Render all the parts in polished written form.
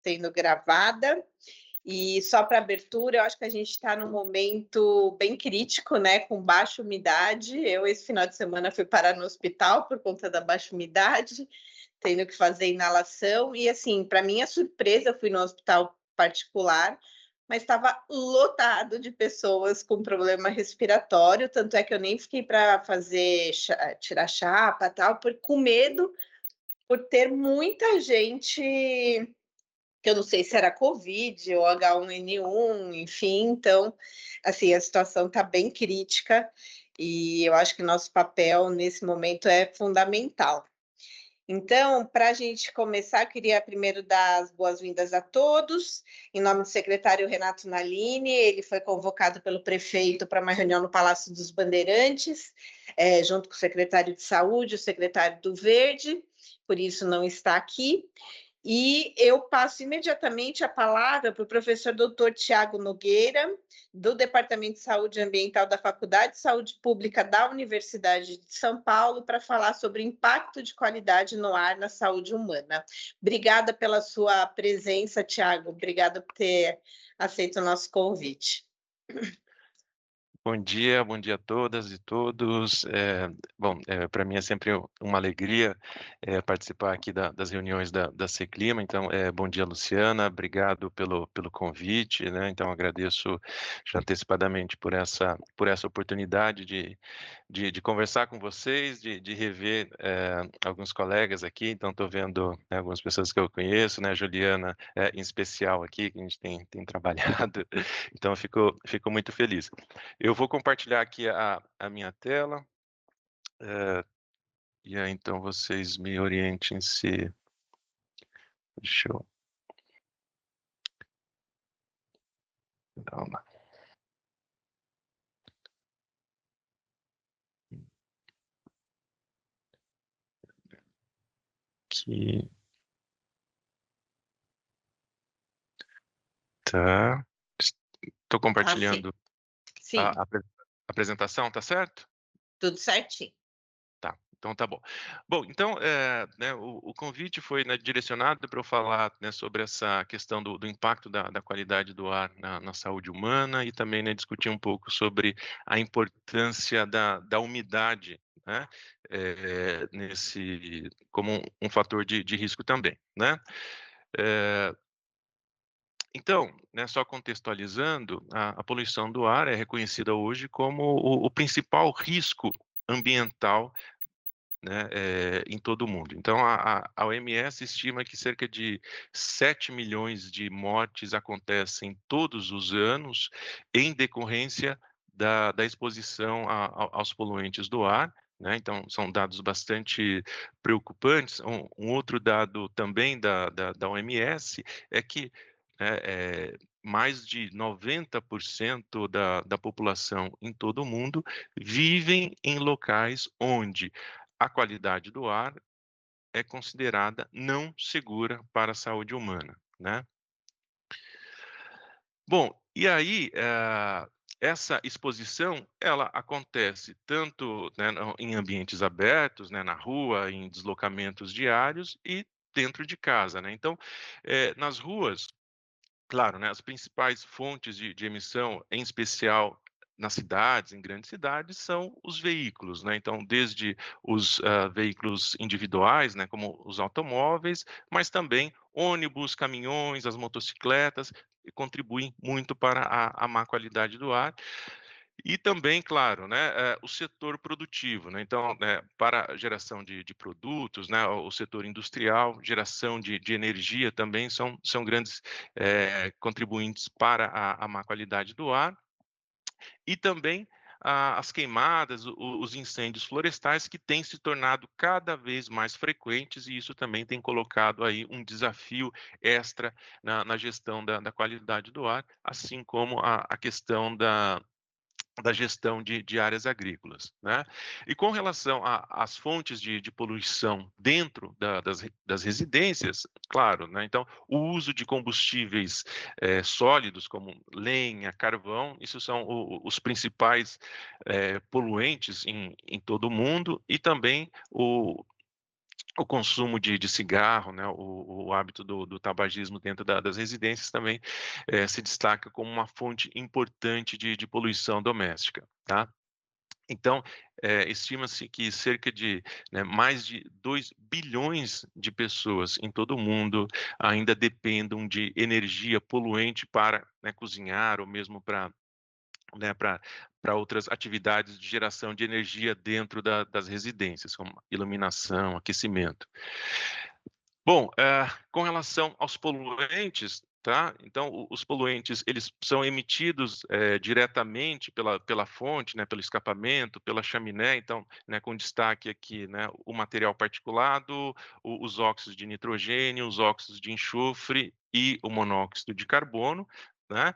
sendo gravada. E só para abertura, eu acho que a gente está num momento bem crítico, né, com baixa umidade. Eu, esse final de semana, fui parar no hospital por conta da baixa umidade, tendo que fazer inalação. E, assim, para minha surpresa, eu fui no hospital particular, mas estava lotado de pessoas com problema respiratório. Tanto é que eu nem fiquei para fazer tirar chapa, tal, com medo, por ter muita gente que eu não sei se era Covid ou H1N1, enfim. Então, assim, a situação está bem crítica e eu acho que nosso papel nesse momento é fundamental. Então, para a gente começar, queria primeiro dar as boas-vindas a todos, em nome do secretário Renato Nalini. Ele foi convocado pelo prefeito para uma reunião no Palácio dos Bandeirantes, junto com o secretário de Saúde, o secretário do Verde, por isso não está aqui. E eu passo imediatamente a palavra para o professor doutor Tiago Nogueira, do Departamento de Saúde Ambiental da Faculdade de Saúde Pública da Universidade de São Paulo, para falar sobre o impacto de qualidade no ar na saúde humana. Obrigada pela sua presença, Tiago. Obrigada por ter aceito o nosso convite. Bom dia a todas e todos. Para mim é sempre uma alegria participar aqui das reuniões da Seclima. Então, bom dia, Luciana. Obrigado pelo convite, né? Então, agradeço já antecipadamente por essa oportunidade de conversar com vocês, de rever alguns colegas aqui. Então, estou vendo, né, algumas pessoas que eu conheço, né? Juliana, em especial aqui, que a gente tem trabalhado. Então, eu fico muito feliz. Eu vou compartilhar aqui a minha tela, e aí então vocês me orientem se... Deixa eu... dar uma... Aqui... Tá. Estou compartilhando Sim, a apresentação, tá certo? tudo certinho. Tá, então tá bom. Bom, então, né, o convite foi, né, direcionado para eu falar, né, sobre essa questão do impacto da qualidade do ar na saúde humana e também, né, discutir um pouco sobre a importância da umidade, né, como um fator de risco também, né. Eh, então, né, só contextualizando, a poluição do ar é reconhecida hoje como o principal risco ambiental, né, em todo o mundo. Então a OMS estima que cerca de 7 milhões de mortes acontecem todos os anos em decorrência da exposição aos poluentes do ar, né. Então são dados bastante preocupantes. Um outro dado também da OMS é que, né, mais de 90% da população em todo o mundo vivem em locais onde a qualidade do ar é considerada não segura para a saúde humana, né. Bom, e aí, essa exposição, ela acontece tanto, né, em ambientes abertos, né, na rua, em deslocamentos diários e dentro de casa, né. Então, nas ruas, claro, né, as principais fontes de emissão, em especial nas cidades, em grandes cidades, são os veículos, né. Então, desde os, veículos individuais, né, como os automóveis, mas também ônibus, caminhões, as motocicletas, que contribuem muito para a má qualidade do ar. E também, claro, né, o setor produtivo, né. Então, para a geração de produtos, né, o setor industrial, geração de energia também são grandes, contribuintes para a má qualidade do ar. E também as queimadas, os incêndios florestais, que têm se tornado cada vez mais frequentes, e isso também tem colocado aí um desafio extra na gestão da qualidade do ar, assim como a questão da gestão de áreas agrícolas, né. E com relação às fontes de poluição dentro das residências, claro, né, então o uso de combustíveis, sólidos como lenha, carvão, isso são os principais, poluentes em todo o mundo, e também o consumo de cigarro, né, o hábito do tabagismo dentro das residências também se destaca como uma fonte importante de poluição doméstica, tá? Então, estima-se que cerca de, né, mais de 2 bilhões de pessoas em todo o mundo ainda dependam de energia poluente para, né, cozinhar ou mesmo para, né, para outras atividades de geração de energia dentro das residências, como iluminação, aquecimento. Bom, com relação aos poluentes, tá, então os poluentes, eles são emitidos, diretamente pela fonte, né, pelo escapamento, pela chaminé, então, né, com destaque aqui, né, o material particulado, os óxidos de nitrogênio, os óxidos de enxofre e o monóxido de carbono, né,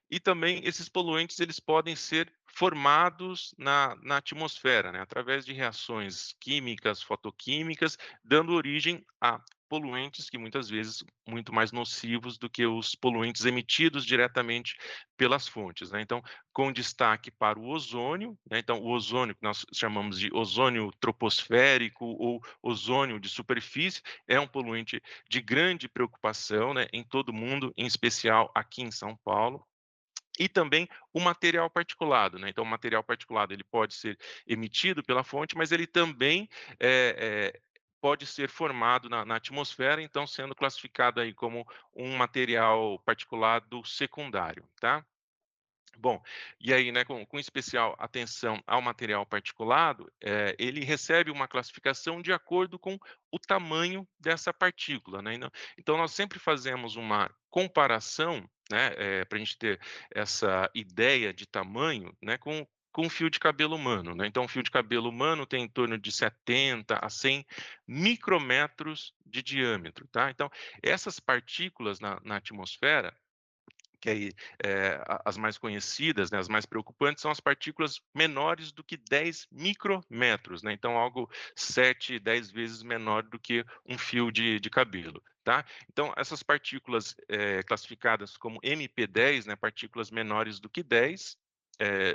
e também esses poluentes, eles podem ser formados na atmosfera, né, através de reações químicas, fotoquímicas, dando origem a poluentes que muitas vezes muito mais nocivos do que os poluentes emitidos diretamente pelas fontes, né. Então, com destaque para o ozônio, né, então o ozônio que nós chamamos de ozônio troposférico ou ozônio de superfície, é um poluente de grande preocupação, né, em todo o mundo, em especial aqui em São Paulo. E também o material particulado, né, então o material particulado ele pode ser emitido pela fonte, mas ele também, pode ser formado na atmosfera, então sendo classificado aí como um material particulado secundário, tá? Bom, e aí, né, com especial atenção ao material particulado, ele recebe uma classificação de acordo com o tamanho dessa partícula, né, então nós sempre fazemos uma comparação, né, para a gente ter essa ideia de tamanho, né, com o fio de cabelo humano, né, então o fio de cabelo humano tem em torno de 70 a 100 micrômetros de diâmetro, tá, então essas partículas na atmosfera, que aí, as mais conhecidas, né, as mais preocupantes, são as partículas menores do que 10 micrômetros, né, então algo 7, 10 vezes menor do que um fio de cabelo, tá. Então essas partículas, classificadas como MP10, né, partículas menores do que 10,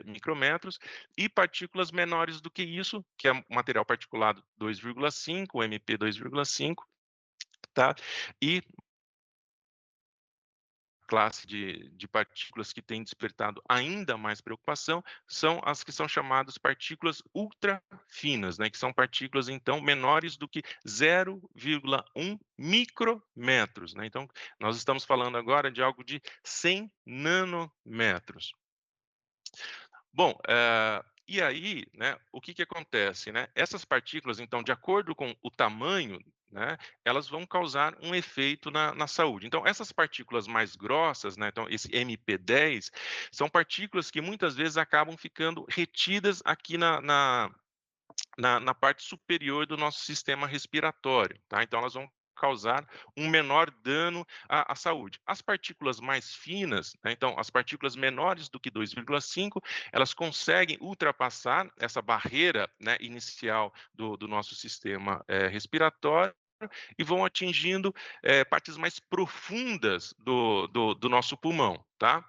micrômetros, e partículas menores do que isso, que é o material particulado 2,5, o MP 2,5, tá, e classe de partículas que tem despertado ainda mais preocupação são as que são chamadas partículas ultrafinas, né, que são partículas, então, menores do que 0,1 micrômetros, né. Então, nós estamos falando agora de algo de 100 nanômetros. Bom, e aí, né, o que que acontece, né? Essas partículas, então, de acordo com o tamanho, né, elas vão causar um efeito na saúde. Então, essas partículas mais grossas, né, então esse MP10, são partículas que muitas vezes acabam ficando retidas aqui na parte superior do nosso sistema respiratório, tá? Então elas vão causar um menor dano à saúde. As partículas mais finas, né, então as partículas menores do que 2,5, elas conseguem ultrapassar essa barreira, né, inicial do nosso sistema respiratório e vão atingindo partes mais profundas do nosso pulmão, tá?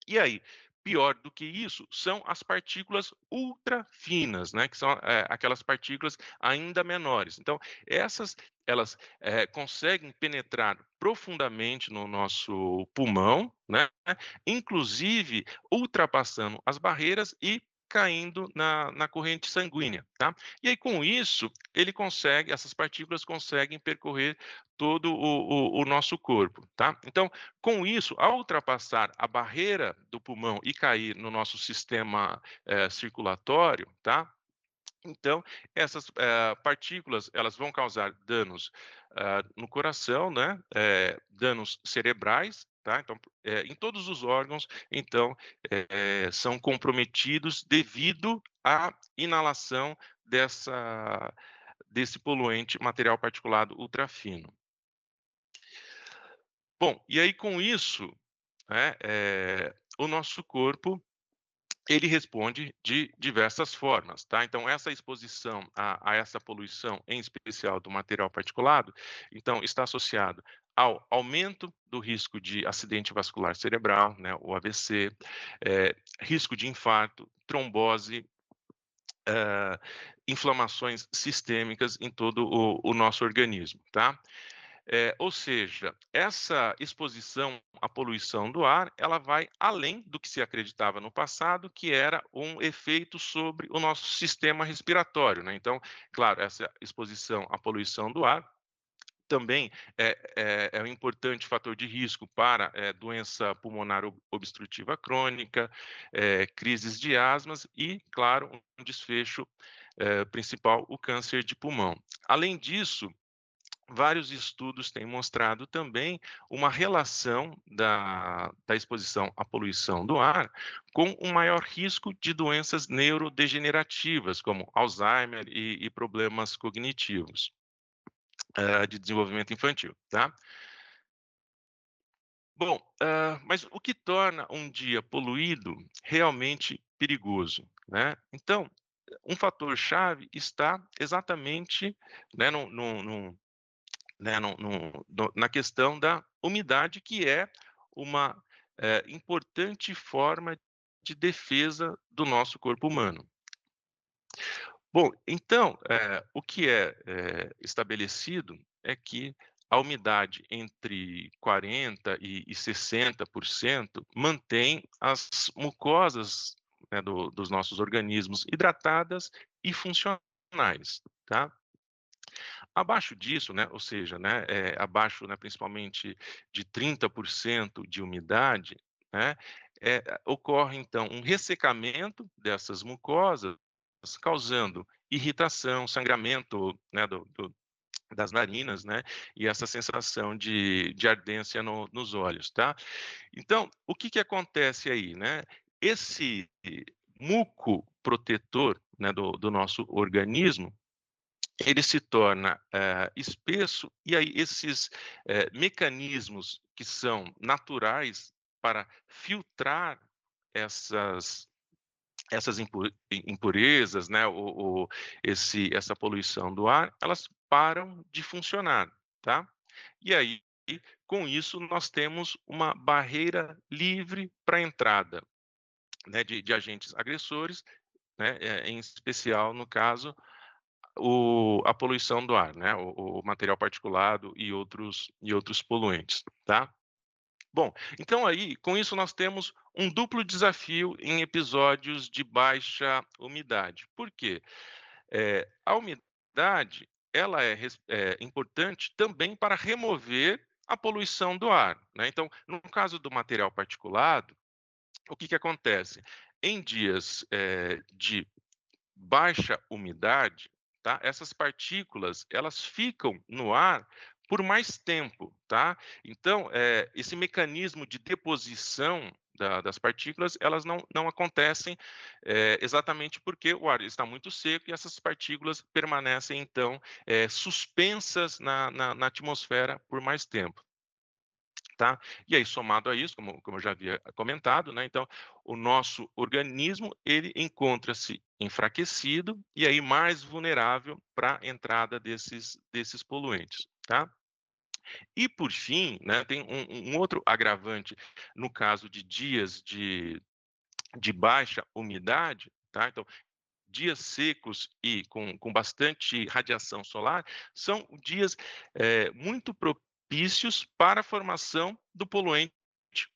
E aí, pior do que isso, são as partículas ultrafinas, né, que são, aquelas partículas ainda menores. Então, essas, elas, conseguem penetrar profundamente no nosso pulmão, né, inclusive ultrapassando as barreiras e caindo na corrente sanguínea, tá. E aí, com isso, essas partículas conseguem percorrer todo o nosso corpo, tá. Então, com isso, ao ultrapassar a barreira do pulmão e cair no nosso sistema, circulatório, tá, então essas, partículas, elas vão causar danos, no coração, né, danos cerebrais, tá, então, em todos os órgãos, então, são comprometidos devido à inalação desse poluente material particulado ultrafino. Bom, e aí com isso, né, o nosso corpo, ele responde de diversas formas, tá. Então essa exposição a essa poluição, em especial do material particulado, então está associado ao aumento do risco de acidente vascular cerebral, né, o AVC, risco de infarto, trombose, hã, inflamações sistêmicas em todo o nosso organismo, tá? Ou seja, essa exposição à poluição do ar, ela vai além do que se acreditava no passado, que era um efeito sobre o nosso sistema respiratório, né? Então, claro, essa exposição à poluição do ar também é um importante fator de risco para doença pulmonar obstrutiva crônica, crises de asmas e, claro, um desfecho principal, o câncer de pulmão. Além disso, vários estudos têm mostrado também uma relação da exposição à poluição do ar com um maior risco de doenças neurodegenerativas, como Alzheimer e problemas cognitivos de desenvolvimento infantil, tá? Bom, mas o que torna um dia poluído realmente perigoso, né? Então, um fator chave está exatamente, né, né, na questão da umidade, que é uma importante forma de defesa do nosso corpo humano. Bom, então, o que é estabelecido é que a umidade entre 40% e 60% mantém as mucosas, né, dos nossos organismos hidratadas e funcionais, tá? Abaixo disso, né, ou seja, né, abaixo, né, principalmente de 30% de umidade, né, ocorre então um ressecamento dessas mucosas, causando irritação, sangramento, né, das narinas, né, e essa sensação de ardência nos olhos, tá? Então, o que que acontece aí, né? Esse muco protetor, né, do nosso organismo, ele se torna espesso, e aí esses mecanismos que são naturais para filtrar essas impurezas, né, essa poluição do ar, elas param de funcionar, tá? E aí, com isso, nós temos uma barreira livre para a entrada, né, de agentes agressores, né, em especial, no caso, a poluição do ar, né, o material particulado e outros poluentes, tá? Bom, então aí, com isso nós temos um duplo desafio em episódios de baixa umidade. Por quê? A umidade, ela é importante também para remover a poluição do ar, né? Então, no caso do material particulado, o que que acontece? Em dias de baixa umidade, tá? Essas partículas, elas ficam no ar por mais tempo, tá? Então, esse mecanismo de deposição das partículas, elas não acontecem exatamente porque o ar está muito seco e essas partículas permanecem, então, suspensas na atmosfera por mais tempo. Tá? E aí, somado a isso, como eu já havia comentado, né, então, o nosso organismo, ele encontra-se enfraquecido e aí mais vulnerável para a entrada desses poluentes, tá? E por fim, né, tem um outro agravante no caso de dias de baixa umidade, tá? Então, dias secos e com bastante radiação solar são dias muito propícios para a formação do poluente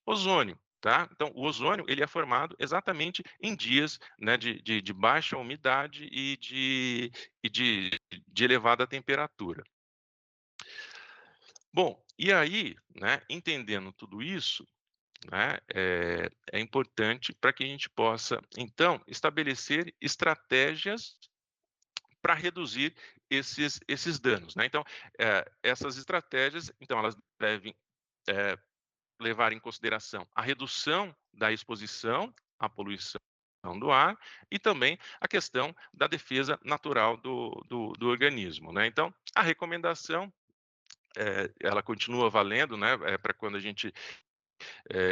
ozônio, tá? Então, o ozônio, ele é formado exatamente em dias, né, de baixa umidade e de elevada temperatura. Bom, e aí, né, entendendo tudo isso, né, é importante para que a gente possa, então, estabelecer estratégias para reduzir esses danos, né. Então, essas estratégias, então elas devem, levar em consideração a redução da exposição à poluição do ar e também a questão da defesa natural do organismo, né. Então, a recomendação, ela continua valendo, né, para quando a gente,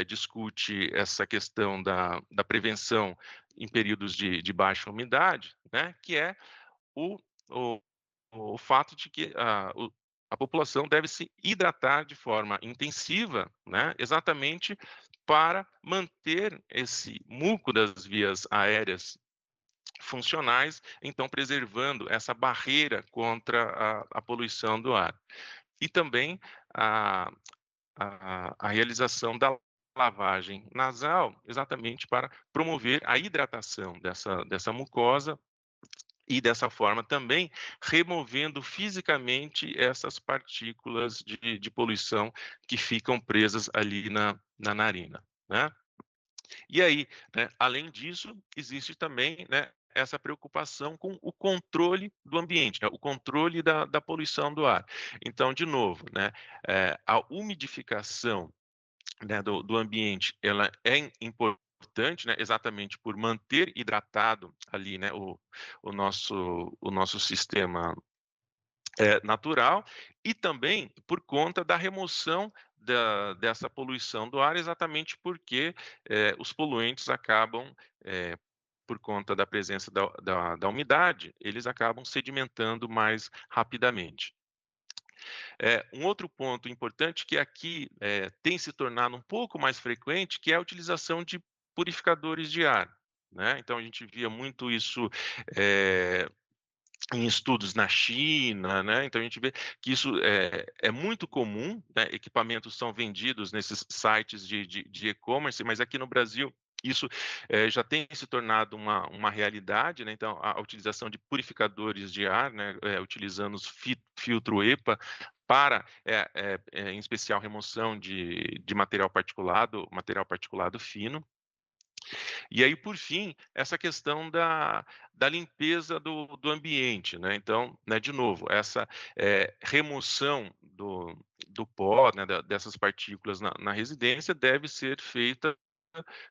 discute essa questão da prevenção em períodos de baixa umidade, né, que é o o o fato de que a população deve se hidratar de forma intensiva, né, exatamente para manter esse muco das vias aéreas funcionais, então preservando essa barreira contra a poluição do ar. E também a a realização da lavagem nasal, exatamente para promover a hidratação dessa mucosa e dessa forma também removendo fisicamente essas partículas de poluição que ficam presas ali na narina, né. E aí, né, além disso, existe também, né, essa preocupação com o controle do ambiente, né, o controle da poluição do ar. Então, de novo, né, a umidificação, né, do ambiente, ela é importante, né, exatamente por manter hidratado ali, né, o nosso sistema natural, e também por conta da remoção dessa poluição do ar, exatamente porque os poluentes acabam, por conta da presença da umidade, eles acabam sedimentando mais rapidamente. Um outro ponto importante que aqui tem se tornado um pouco mais frequente, que é a utilização de purificadores de ar, né. Então a gente via muito isso, eh, em estudos na China, né, então a gente vê que isso é muito comum, né, equipamentos são vendidos nesses sites de e-commerce, mas aqui no Brasil isso, já tem se tornado uma realidade, né, então a utilização de purificadores de ar, né, utilizando os filtro EPA para, em especial remoção de material particulado fino. E aí, por fim, essa questão da limpeza do ambiente, né. Então, né, de novo, essa, remoção do pó, né, dessas partículas na residência deve ser feita,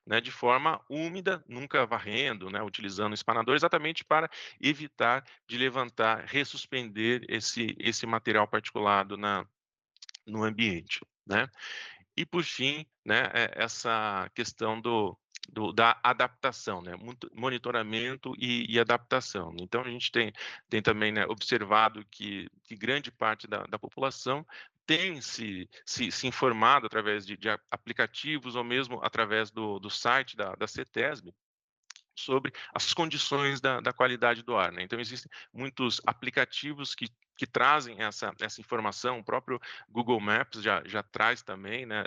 né, de forma úmida, nunca varrendo, né, utilizando espanador, exatamente para evitar de levantar, ressuspender esse material particulado no ambiente, né. E por fim, né, essa questão da adaptação, né, monitoramento e adaptação. Então a gente tem também, né, observado que grande parte da população tem se informado através de aplicativos ou mesmo através do site da CETESB, sobre as condições da qualidade do ar, né. Então existem muitos aplicativos que trazem essa informação, o próprio Google Maps já traz também, né,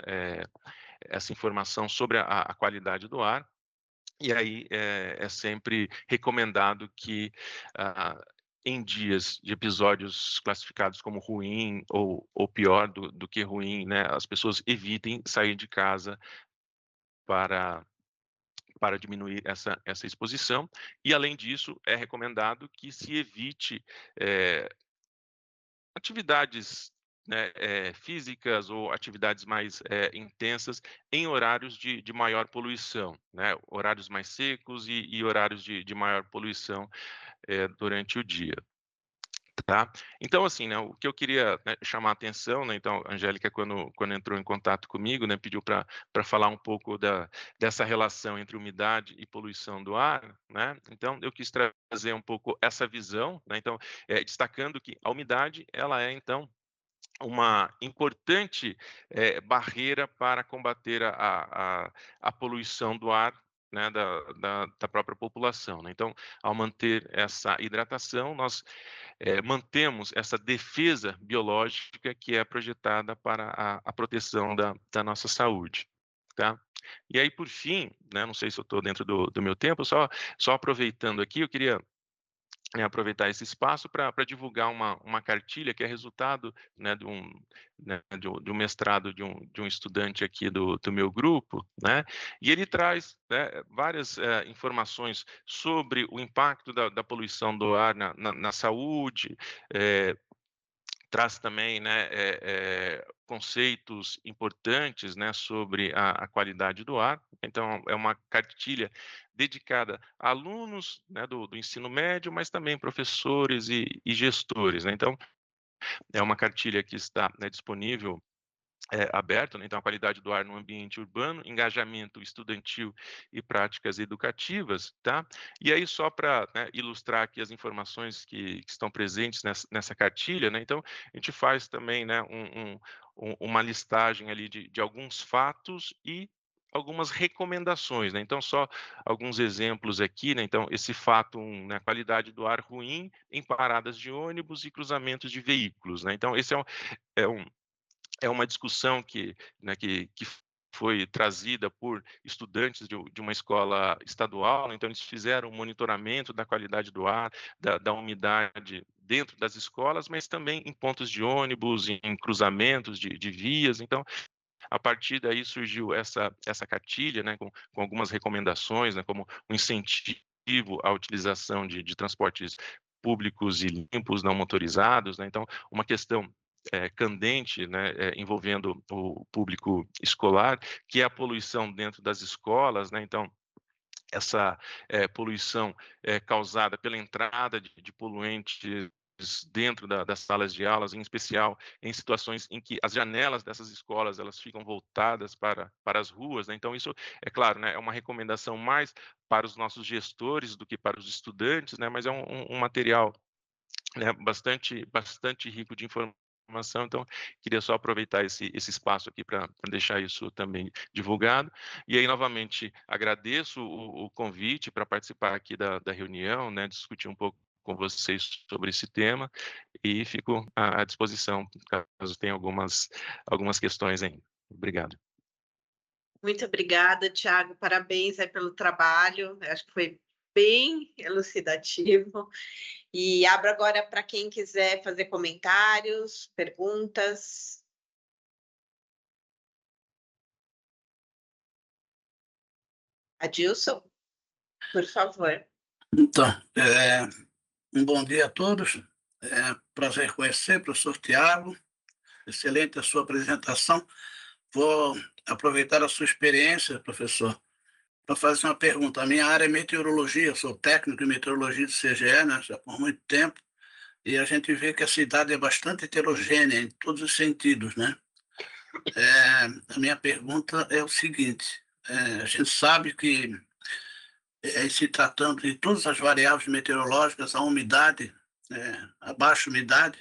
essa informação sobre a qualidade do ar, e aí é sempre recomendado que, ah, em dias de episódios classificados como ruim ou pior do que ruim, né, as pessoas evitem sair de casa para diminuir essa exposição. E além disso, é recomendado que se evite, eh, atividades, né, físicas ou atividades mais, intensas em horários de maior poluição, né, horários mais secos e horários de maior poluição, durante o dia. Tá? Então, assim, né, o que eu queria, né, chamar a atenção, né, então, a Angélica, quando entrou em contato comigo, né, pediu para falar um pouco dessa relação entre umidade e poluição do ar, né, então eu quis trazer um pouco essa visão, né, então, destacando que a umidade, ela é, então, uma importante, barreira para combater a poluição do ar, né, da própria população, né. Então, ao manter essa hidratação, nós mantemos essa defesa biológica que é projetada para a proteção da nossa saúde, tá. E aí, por fim, né, não sei se eu estou dentro do meu tempo, só aproveitando aqui, eu queria, aproveitar esse espaço para divulgar uma cartilha que é resultado, né, de um mestrado de um estudante aqui do meu grupo, né, e ele traz, né, várias, informações sobre o impacto da poluição do ar na saúde, eh, traz também, né, conceitos importantes, né, sobre a qualidade do ar. Então, é uma cartilha dedicada a alunos, né, do ensino médio, mas também professores e gestores, né. Então, é uma cartilha que está, né, disponível, aberto, né, então a qualidade do ar no ambiente urbano, engajamento estudantil e práticas educativas, tá. E aí só para, né, ilustrar aqui as informações que estão presentes nessa cartilha, né, então a gente faz também, né, uma listagem ali de alguns fatos e algumas recomendações, né? Então, só alguns exemplos aqui, né? Então, esse fato 1, né, qualidade do ar ruim em paradas de ônibus e cruzamentos de veículos, né? Então, esse é um é uma discussão que foi trazida por estudantes de uma escola estadual, então eles fizeram um monitoramento da qualidade do ar, da umidade dentro das escolas, mas também em pontos de ônibus, em cruzamentos de vias. Então, a partir daí surgiu essa cartilha, né, com algumas recomendações, né, como um incentivo à utilização de transportes públicos e limpos, não motorizados, né. Então, uma questão, candente, né, envolvendo o público escolar, que é a poluição dentro das escolas, né. Então, essa, poluição, causada pela entrada de poluentes dentro das salas de aulas, em especial em situações em que as janelas dessas escolas, elas ficam voltadas para as ruas, né. Então isso, é claro, né, é uma recomendação mais para os nossos gestores do que para os estudantes, né, mas é um material, né, bastante rico de informação. Então, queria só aproveitar esse espaço aqui para deixar isso também divulgado. E aí, novamente, agradeço o convite para participar aqui da reunião, né, discutir um pouco com vocês sobre esse tema, e fico à disposição caso tenha algumas questões ainda. Obrigado. Muito obrigada, Thiago. Parabéns aí pelo trabalho. Eu acho que foi bem elucidativo. E abro agora para quem quiser fazer comentários, perguntas. Adilson, por favor. Então, um bom dia a todos. Prazer conhecer, professor Tiago. Excelente a sua apresentação. Vou aproveitar a sua experiência, professor, para fazer uma pergunta. A minha área é meteorologia, eu sou técnico em meteorologia do CGE, né, já por muito tempo, e a gente vê que a cidade é bastante heterogênea em todos os sentidos, né? A minha pergunta é o seguinte: a gente sabe que, se tratando de todas as variáveis meteorológicas, a umidade, a baixa umidade,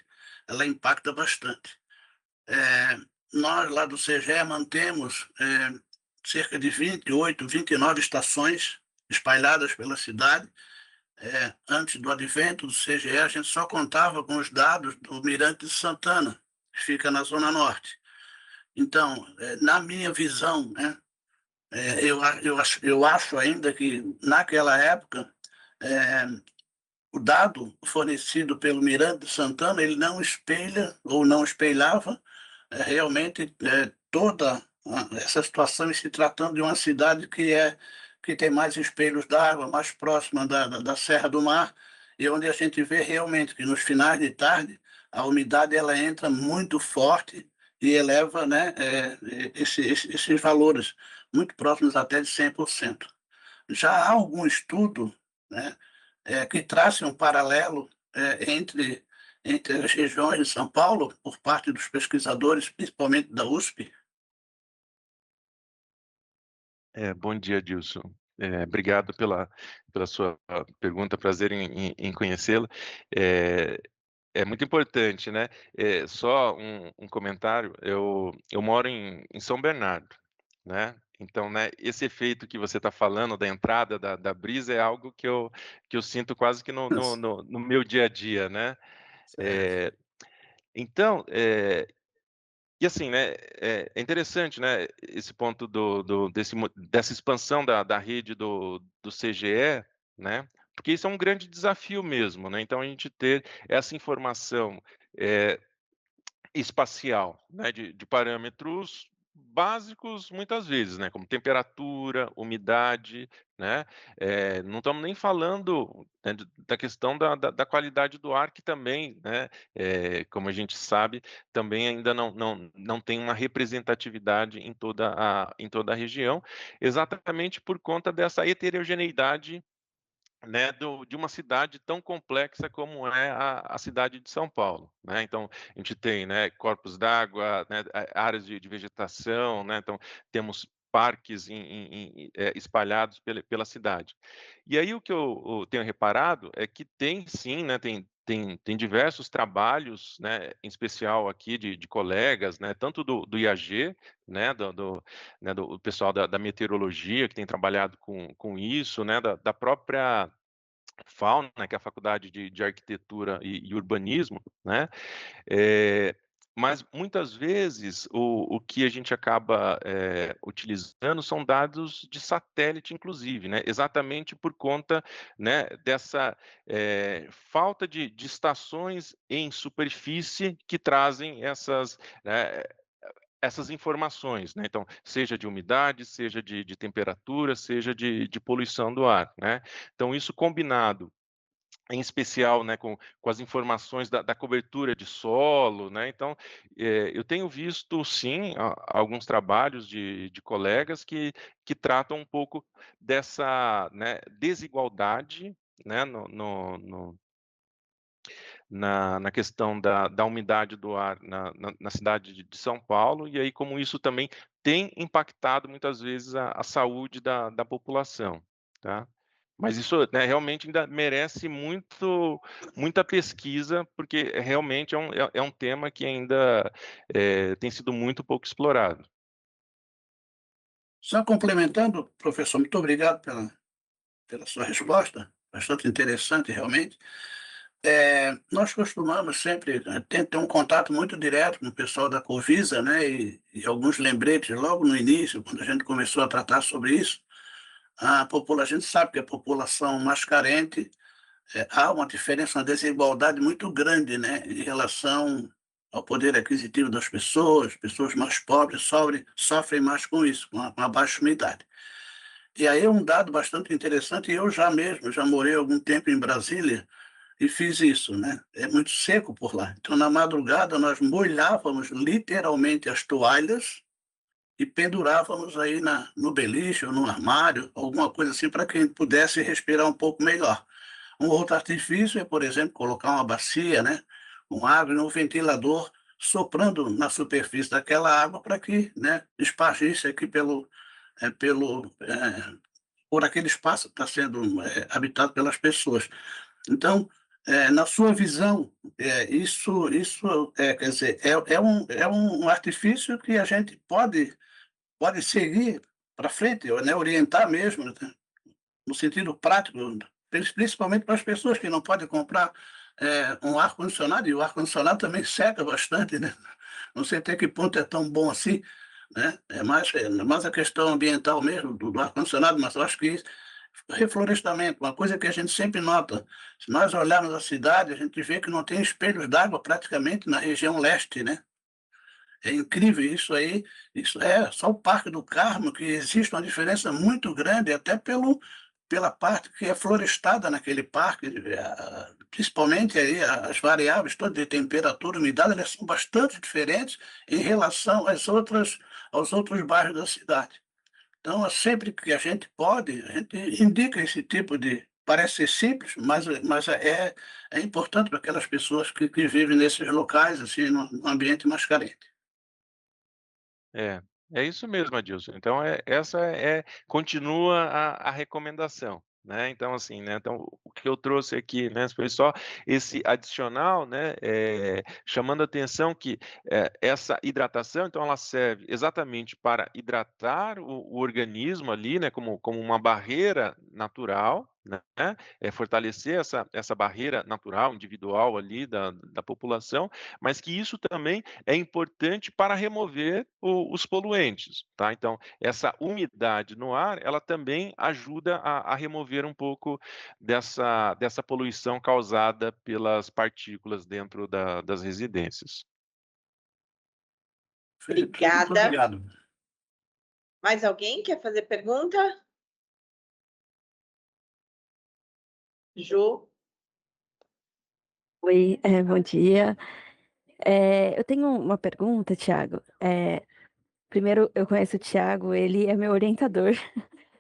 ela impacta bastante. É, Nós, lá do CGE, mantemos cerca de 28, 29 estações espalhadas pela cidade. Antes do advento do CGE, a gente só contava com os dados do Mirante de Santana, que fica na Zona Norte. Então, na minha visão, né, eu acho ainda que, naquela época, é, o dado fornecido pelo Mirante de Santana, ele não espelha ou não espelhava realmente toda essa situação, em se tratando de uma cidade que tem mais espelhos d'água, mais próxima da Serra do Mar, e onde a gente vê realmente que nos finais de tarde a umidade ela entra muito forte e eleva, né, esses valores, muito próximos até de 100%. Já há algum estudo, né, que trace um paralelo entre as regiões de São Paulo, por parte dos pesquisadores, principalmente da USP? Bom dia, Dilson. Obrigado pela sua pergunta, prazer em conhecê-la. É, é muito importante, né? Só um comentário, eu moro em São Bernardo, né? Então, né, esse efeito que você está falando da entrada da brisa é algo que eu sinto quase que no meu dia a dia, né? Certo. Eh, então, e assim, né, é interessante, né, esse ponto dessa expansão da rede do CGE, né, porque isso é um grande desafio mesmo, né, então a gente ter essa informação, eh, espacial, né, de parâmetros básicos muitas vezes, né, como temperatura, umidade, né, não estamos nem falando, né, da questão da qualidade do ar que também, né, como a gente sabe, também ainda não tem uma representatividade em toda a região, exatamente por conta dessa heterogeneidade, né, de uma cidade tão complexa como é a cidade de São Paulo, né. Então, a gente tem, né, corpos d'água, né, áreas de vegetação, né, então temos parques espalhados pela cidade. E aí o que eu tenho reparado é que tem sim, né, tem diversos trabalhos, né, em especial aqui de colegas, né, tanto do IAG, né, né, do pessoal da meteorologia, que tem trabalhado com isso, né, da própria FAU, né, que é a Faculdade de Arquitetura e Urbanismo, né, eh, mas muitas vezes o que a gente acaba, utilizando são dados de satélite inclusive, né, exatamente por conta, né, dessa, falta de estações em superfície que trazem essas informações, né, então, seja de umidade, seja de temperatura, seja de poluição do ar, né. Então isso combinado em especial, né, com as informações da cobertura de solo, né, então, eu tenho visto sim, alguns trabalhos de colegas que tratam um pouco dessa, né, desigualdade, né, na questão da umidade do ar na cidade de São Paulo, e aí como isso também tem impactado muitas vezes a saúde da população, tá. Mas isso, né, realmente ainda merece muita pesquisa, porque realmente é um tema que ainda, tem sido muito pouco explorado. Só complementando, professor, muito obrigado pela sua resposta, bastante interessante realmente. Nós costumamos sempre ter um contato muito direto com o pessoal da Covisa, né, e alguns lembretes logo no início, quando a gente começou a tratar sobre isso. A gente sabe que a população mais carente, há uma diferença, uma desigualdade muito grande, né, em relação ao poder aquisitivo das pessoas. Pessoas mais pobres sofrem mais com isso, com a baixa umidade. E aí é um dado bastante interessante, e eu já morei algum tempo em Brasília e fiz isso, né. É muito seco por lá. Então, na madrugada, nós molhávamos literalmente as toalhas e pendurávamos aí no beliche ou no armário, alguma coisa assim, para que a gente pudesse respirar um pouco melhor. Um outro artifício é, por exemplo, colocar uma bacia, né, com água e um ventilador soprando na superfície daquela água para que, né, espargisse aqui por aquele espaço que está sendo habitado pelas pessoas. Então, na sua visão, quer dizer, é um artifício que a gente pode seguir para frente, né, orientar mesmo, né, no sentido prático, principalmente para as pessoas que não podem comprar um ar-condicionado, e o ar-condicionado também seca bastante, né? Não sei até que ponto é tão bom assim, né? É mais a questão ambiental mesmo do ar-condicionado, mas eu acho que reflorestamento, uma coisa que a gente sempre nota, se nós olharmos a cidade, a gente vê que não tem espelhos d'água praticamente na região leste, né? É incrível isso aí, isso é só o Parque do Carmo que existe uma diferença muito grande, até pela parte que é florestada naquele parque, principalmente aí as variáveis todas de temperatura, umidade, elas são bastante diferentes em relação aos outros bairros da cidade. Então, sempre que a gente pode, a gente indica esse tipo de, parece ser simples, mas é importante para aquelas pessoas que vivem nesses locais, assim, num ambiente mais carente. É, é isso mesmo, Adilson. Então essa continua a recomendação, né. Então assim, né, então o que eu trouxe aqui, né, foi só esse adicional, né, chamando a atenção que, essa hidratação, então ela serve exatamente para hidratar o organismo ali, né, como uma barreira natural, né, fortalecer essa barreira natural, individual ali da população, mas que isso também é importante para remover os poluentes, tá? Então, essa umidade no ar, ela também ajuda a remover um pouco dessa poluição causada pelas partículas dentro das residências. Felipe, muito Obrigada. obrigado. Mais alguém quer fazer pergunta? Ju? Oi, bom dia. Eu tenho uma pergunta, Tiago. Primeiro, eu conheço o Tiago, ele é meu orientador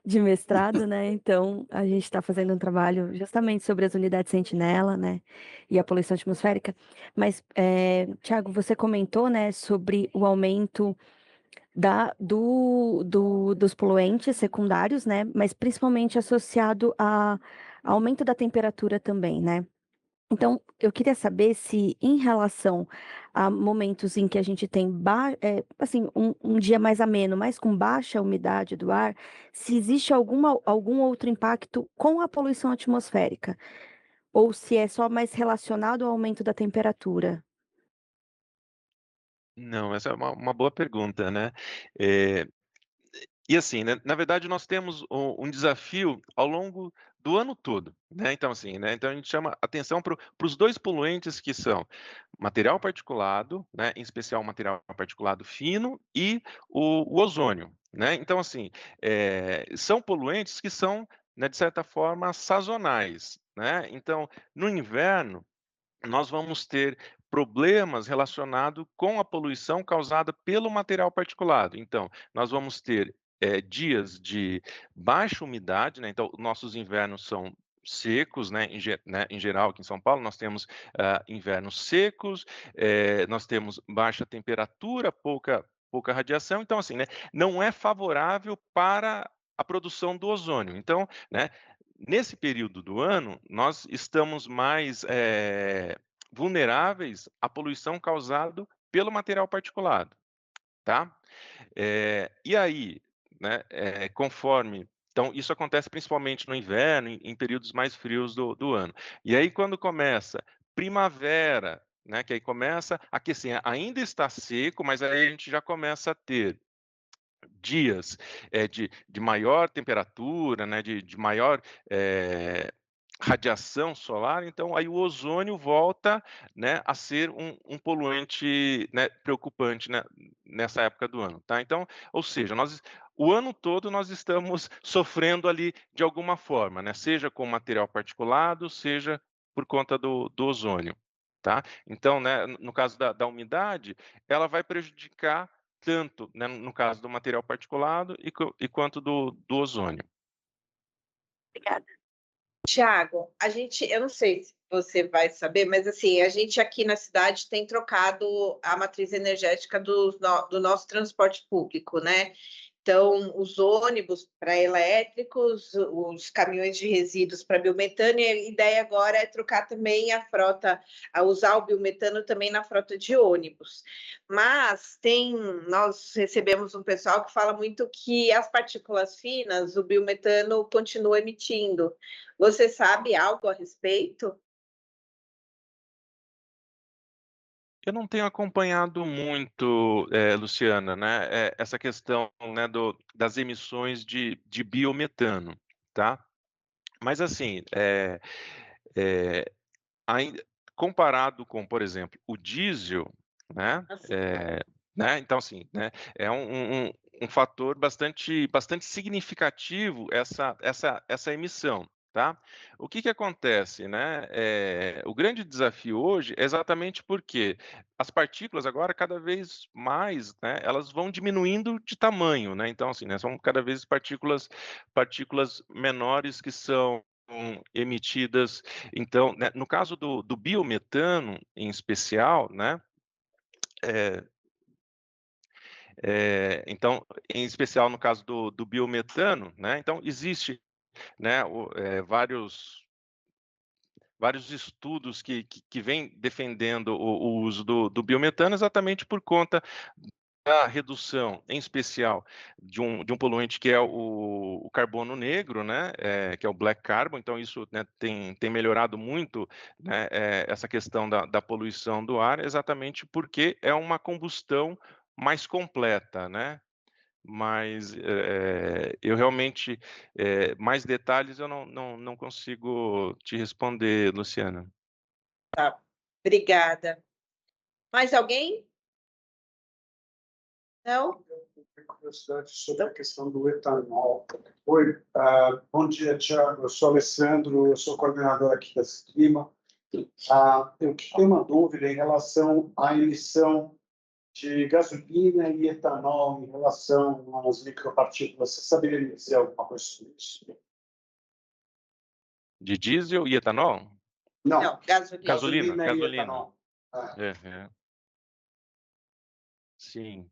de mestrado, né? Então, a gente está fazendo um trabalho justamente sobre as unidades sentinela, né? E a poluição atmosférica. Mas, Tiago, você comentou, né, sobre o aumento dos poluentes secundários, né? Mas principalmente associado a aumento da temperatura também, né? Então, eu queria saber se, em relação a momentos em que a gente tem assim, um dia mais ameno, mas com baixa umidade do ar, se existe algum outro impacto com a poluição atmosférica, ou se é só mais relacionado ao aumento da temperatura. Não, essa é uma boa pergunta, né. Eh, e assim, né, na verdade nós temos um desafio ao longo do ano todo, né, então assim, né, então a gente chama atenção para os 2 poluentes que são material particulado, né, em especial material particulado fino e o ozônio, né. Então assim, são poluentes que são, né, de certa forma sazonais, né. Então, no inverno nós vamos ter problemas relacionados com a poluição causada pelo material particulado. Então, nós vamos ter, dias de baixa umidade, né, então nossos invernos são secos, né, em geral aqui em São Paulo nós temos, invernos secos, nós temos baixa temperatura, pouca radiação, então assim, né, não é favorável para a produção do ozônio. Então, né, nesse período do ano, nós estamos mais, vulneráveis à poluição causado pelo material particulado, tá. E aí, né, conforme então isso acontece principalmente no inverno, em períodos mais frios do ano. E aí quando começa primavera, né, que aí começa a aquecer, ainda está seco, mas aí a gente já começa a ter dias, de maior temperatura, né, de maior, radiação solar, então aí o ozônio volta, né, a ser um poluente, né, preocupante, né, nessa época do ano, tá. Então, ou seja, o ano todo nós estamos sofrendo ali de alguma forma, né, seja com material particulado, seja por conta do ozônio, tá. Então, né, no caso da umidade, ela vai prejudicar tanto, né, no caso do material particulado e quanto do ozônio. Obrigada. Tiago, eu não sei se você vai saber, mas assim, a gente aqui na cidade tem trocado a matriz energética do nosso transporte público, né? Então, os ônibus para elétricos, os caminhões de resíduos para biometano, e a ideia agora é trocar também a frota, a usar o biometano também na frota de ônibus. Mas nós recebemos um pessoal que fala muito que as partículas finas, o biometano continua emitindo. Você sabe algo a respeito? Eu não tenho acompanhado muito, Luciana, né, essa questão, né, das emissões de biometano, tá. Mas assim, eh, ainda comparado com, por exemplo, o diesel, né, Assim, né, então assim, né, é um fator bastante significativo essa emissão, tá. O que que acontece, né, o grande desafio hoje é exatamente porque as partículas agora cada vez mais, né, elas vão diminuindo de tamanho, né, então assim, né, são cada vez partículas menores que são emitidas. Então, né, no caso do biometano em especial, né, eh então, em especial no caso do biometano, né, então existe, né, vários estudos que vêm defendendo o uso do biometano exatamente por conta da redução, em especial, de um poluente que é o carbono negro, né, que é o black carbon, então isso, né, tem melhorado muito, né, essa questão da poluição do ar, exatamente porque é uma combustão mais completa, né. Mas, eu realmente, mais detalhes eu não consigo te responder, Luciana. obrigada. Mais alguém? Não? Eu tenho curiosidade sobre a questão do etanol. Oi, bom dia, Tiago. Eu sou Alessandro, eu sou coordenador aqui da Clima. Eu tenho uma dúvida em relação à emissão de gasolina e etanol em relação às micropartículas. Você saberia me dizer alguma coisa sobre isso? De diesel e etanol? Não, gasolina. Gasolina. E etanol. Aham. Sim.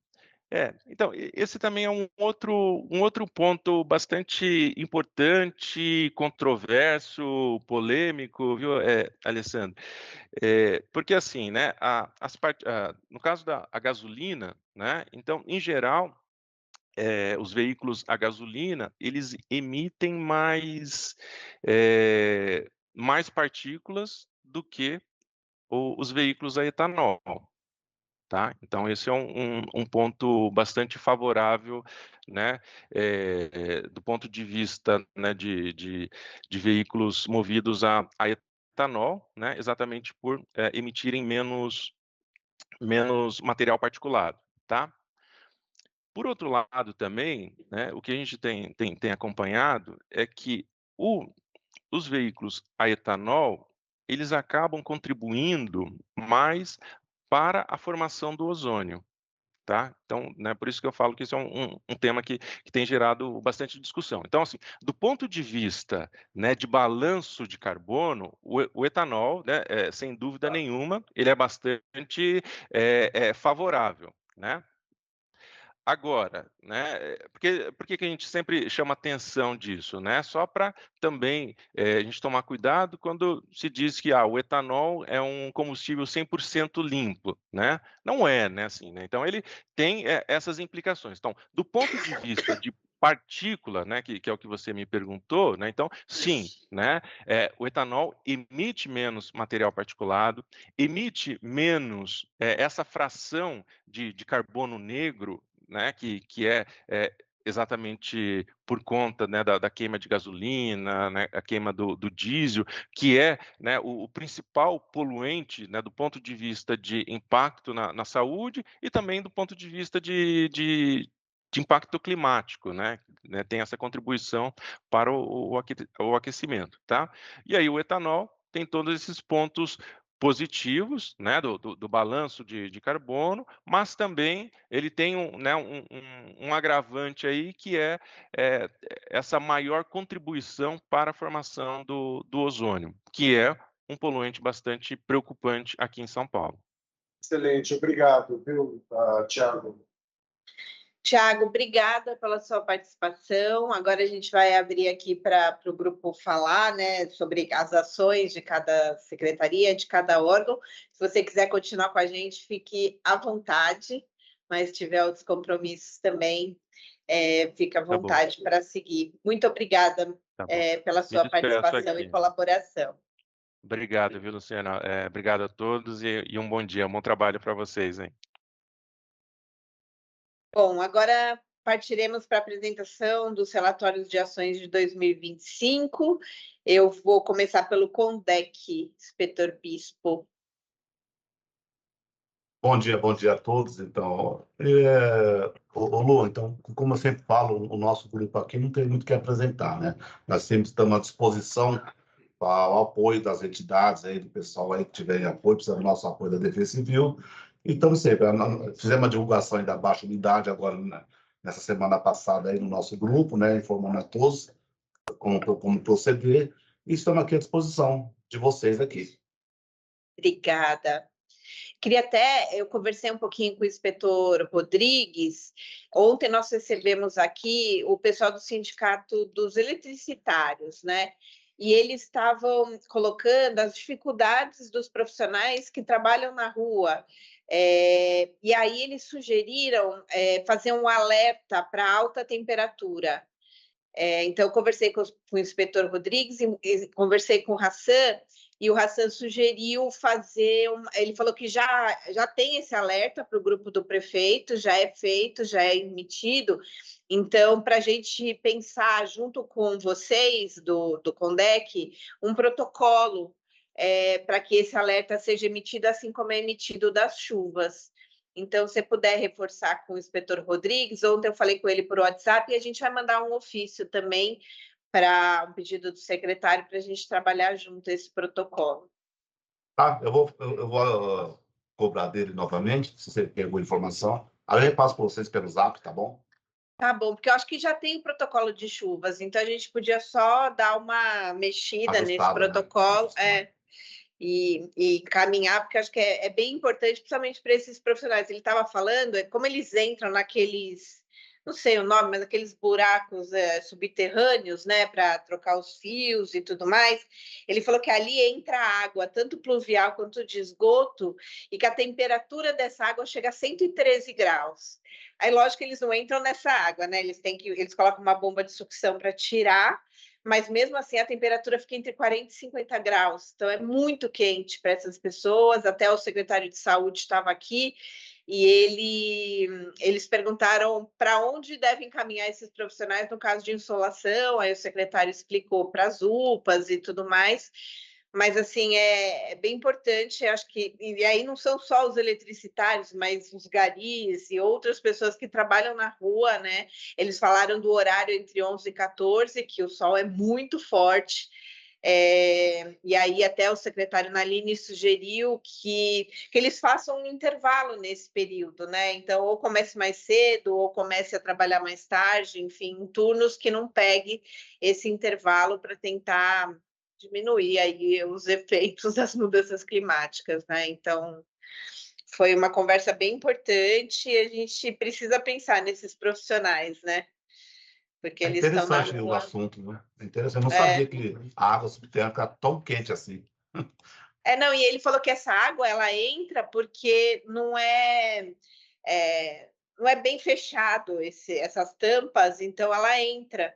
Então, esse também é um outro ponto bastante importante, controverso, polêmico, viu, Alessandro? Porque assim, né, no caso da gasolina, né, então, em geral, os veículos a gasolina, eles emitem mais partículas do que os veículos a etanol. Tá? Então, esse é um ponto bastante favorável, né, do ponto de vista, né, de veículos movidos a etanol, né, exatamente por emitirem menos material particulado. Tá? Por outro lado, também, né, o que a gente tem acompanhado é que os veículos a etanol, eles acabam contribuindo mais para a formação do ozônio, tá? Então, né, por isso que eu falo que isso é um tema que tem gerado bastante discussão. Então, assim, do ponto de vista, né, de balanço de carbono, o etanol, né, sem dúvida nenhuma, ele é bastante favorável, né? Agora, né, por que a gente sempre chama atenção disso, né? Só para também a gente tomar cuidado quando se diz que o etanol é um combustível 100% limpo, né? Não é, né? Assim, né? Então, ele tem essas implicações. Então, do ponto de vista de partícula, né, que é o que você me perguntou, né? Então, sim, né? O etanol emite menos material particulado, emite menos essa fração de carbono negro, né, que é exatamente por conta, né, da queima de gasolina, né, a queima do diesel, que é, né, o principal poluente, né, do ponto de vista de impacto na saúde e também do ponto de vista de impacto climático, né, tem essa contribuição para o aquecimento, tá? E aí o etanol tem todos esses pontos positivos, né, do balanço de carbono, mas também ele tem um agravante aí que é essa maior contribuição para a formação do ozônio, que é um poluente bastante preocupante aqui em São Paulo. Excelente, obrigado, viu, Tiago? Tiago, obrigada pela sua participação. Agora a gente vai abrir aqui para o grupo falar, né, sobre as ações de cada secretaria, de cada órgão. Se você quiser continuar com a gente, fique à vontade, mas se tiver outros compromissos também, fique à vontade para seguir. Muito obrigada pela sua participação e colaboração. Obrigado, viu, Luciana? Obrigado a todos e um bom dia, um bom trabalho para vocês, hein? Bom, agora partiremos para a apresentação dos relatórios de ações de 2025. Eu vou começar pelo CONDEC, inspetor Bispo. Bom dia a todos. Então, Lu, então, como eu sempre falo, o nosso grupo aqui não tem muito o que apresentar, né? Nós sempre estamos à disposição para o apoio das entidades, aí, do pessoal aí que tiver apoio, precisa do nosso apoio da Defesa Civil. Então, sempre, fizemos uma divulgação aí da baixa unidade agora, né, nessa semana passada aí no nosso grupo, né, informando a todos como proceder, e estamos aqui à disposição de vocês aqui. Obrigada. Eu conversei um pouquinho com o inspetor Rodrigues. Ontem nós recebemos aqui o pessoal do Sindicato dos Eletricitários, né? E eles estavam colocando as dificuldades dos profissionais que trabalham na rua. E aí eles sugeriram fazer um alerta para alta temperatura. Então, eu conversei com o inspetor Rodrigues e conversei com o Hassan, e o Hassan sugeriu fazer... Ele falou que já tem esse alerta para o grupo do prefeito, já é feito, já é emitido. Então, para a gente pensar junto com vocês do CONDEC, um protocolo para que esse alerta seja emitido assim como é emitido das chuvas. Então, se puder reforçar com o inspetor Rodrigues, ontem eu falei com ele por WhatsApp e a gente vai mandar um ofício também para um pedido do secretário para a gente trabalhar junto esse protocolo. Tá, eu vou cobrar dele novamente, se você pegou informação. Aí eu passo para vocês pelo Zap, tá bom? Tá bom, porque eu acho que já tem o protocolo de chuvas, então a gente podia só dar uma mexida nesse protocolo. Né? e encaminhar, porque acho que é bem importante, principalmente para esses profissionais. Ele estava falando, como eles entram naqueles, não sei o nome, mas aqueles buracos subterrâneos, né, para trocar os fios e tudo mais. Ele falou que ali entra água, tanto pluvial quanto de esgoto, e que a temperatura dessa água chega a 113 graus. Aí, lógico que eles não entram nessa água, né? Eles colocam uma bomba de sucção para tirar, mas mesmo assim a temperatura fica entre 40 e 50 graus. Então é muito quente para essas pessoas. Até o secretário de saúde estava aqui e eles perguntaram para onde devem encaminhar esses profissionais no caso de insolação. Aí o secretário explicou para as UPAs e tudo mais. Mas, assim, é bem importante, acho que... E aí não são só os eletricitários, mas os garis e outras pessoas que trabalham na rua, né? Eles falaram do horário entre 11 e 14, que o sol é muito forte. E aí até o secretário Nalini sugeriu que eles façam um intervalo nesse período, né? Então, ou comece mais cedo, ou comece a trabalhar mais tarde, enfim, em turnos que não pegue esse intervalo para tentar diminuir aí os efeitos das mudanças climáticas, né? Então, foi uma conversa bem importante e a gente precisa pensar nesses profissionais, né? Porque eles estão na Interessante o rua. assunto, né? É interessante. Eu não sabia que a água subterrânea era tão quente assim. Não, e ele falou que essa água, ela entra porque não é bem fechado essas tampas, então ela entra.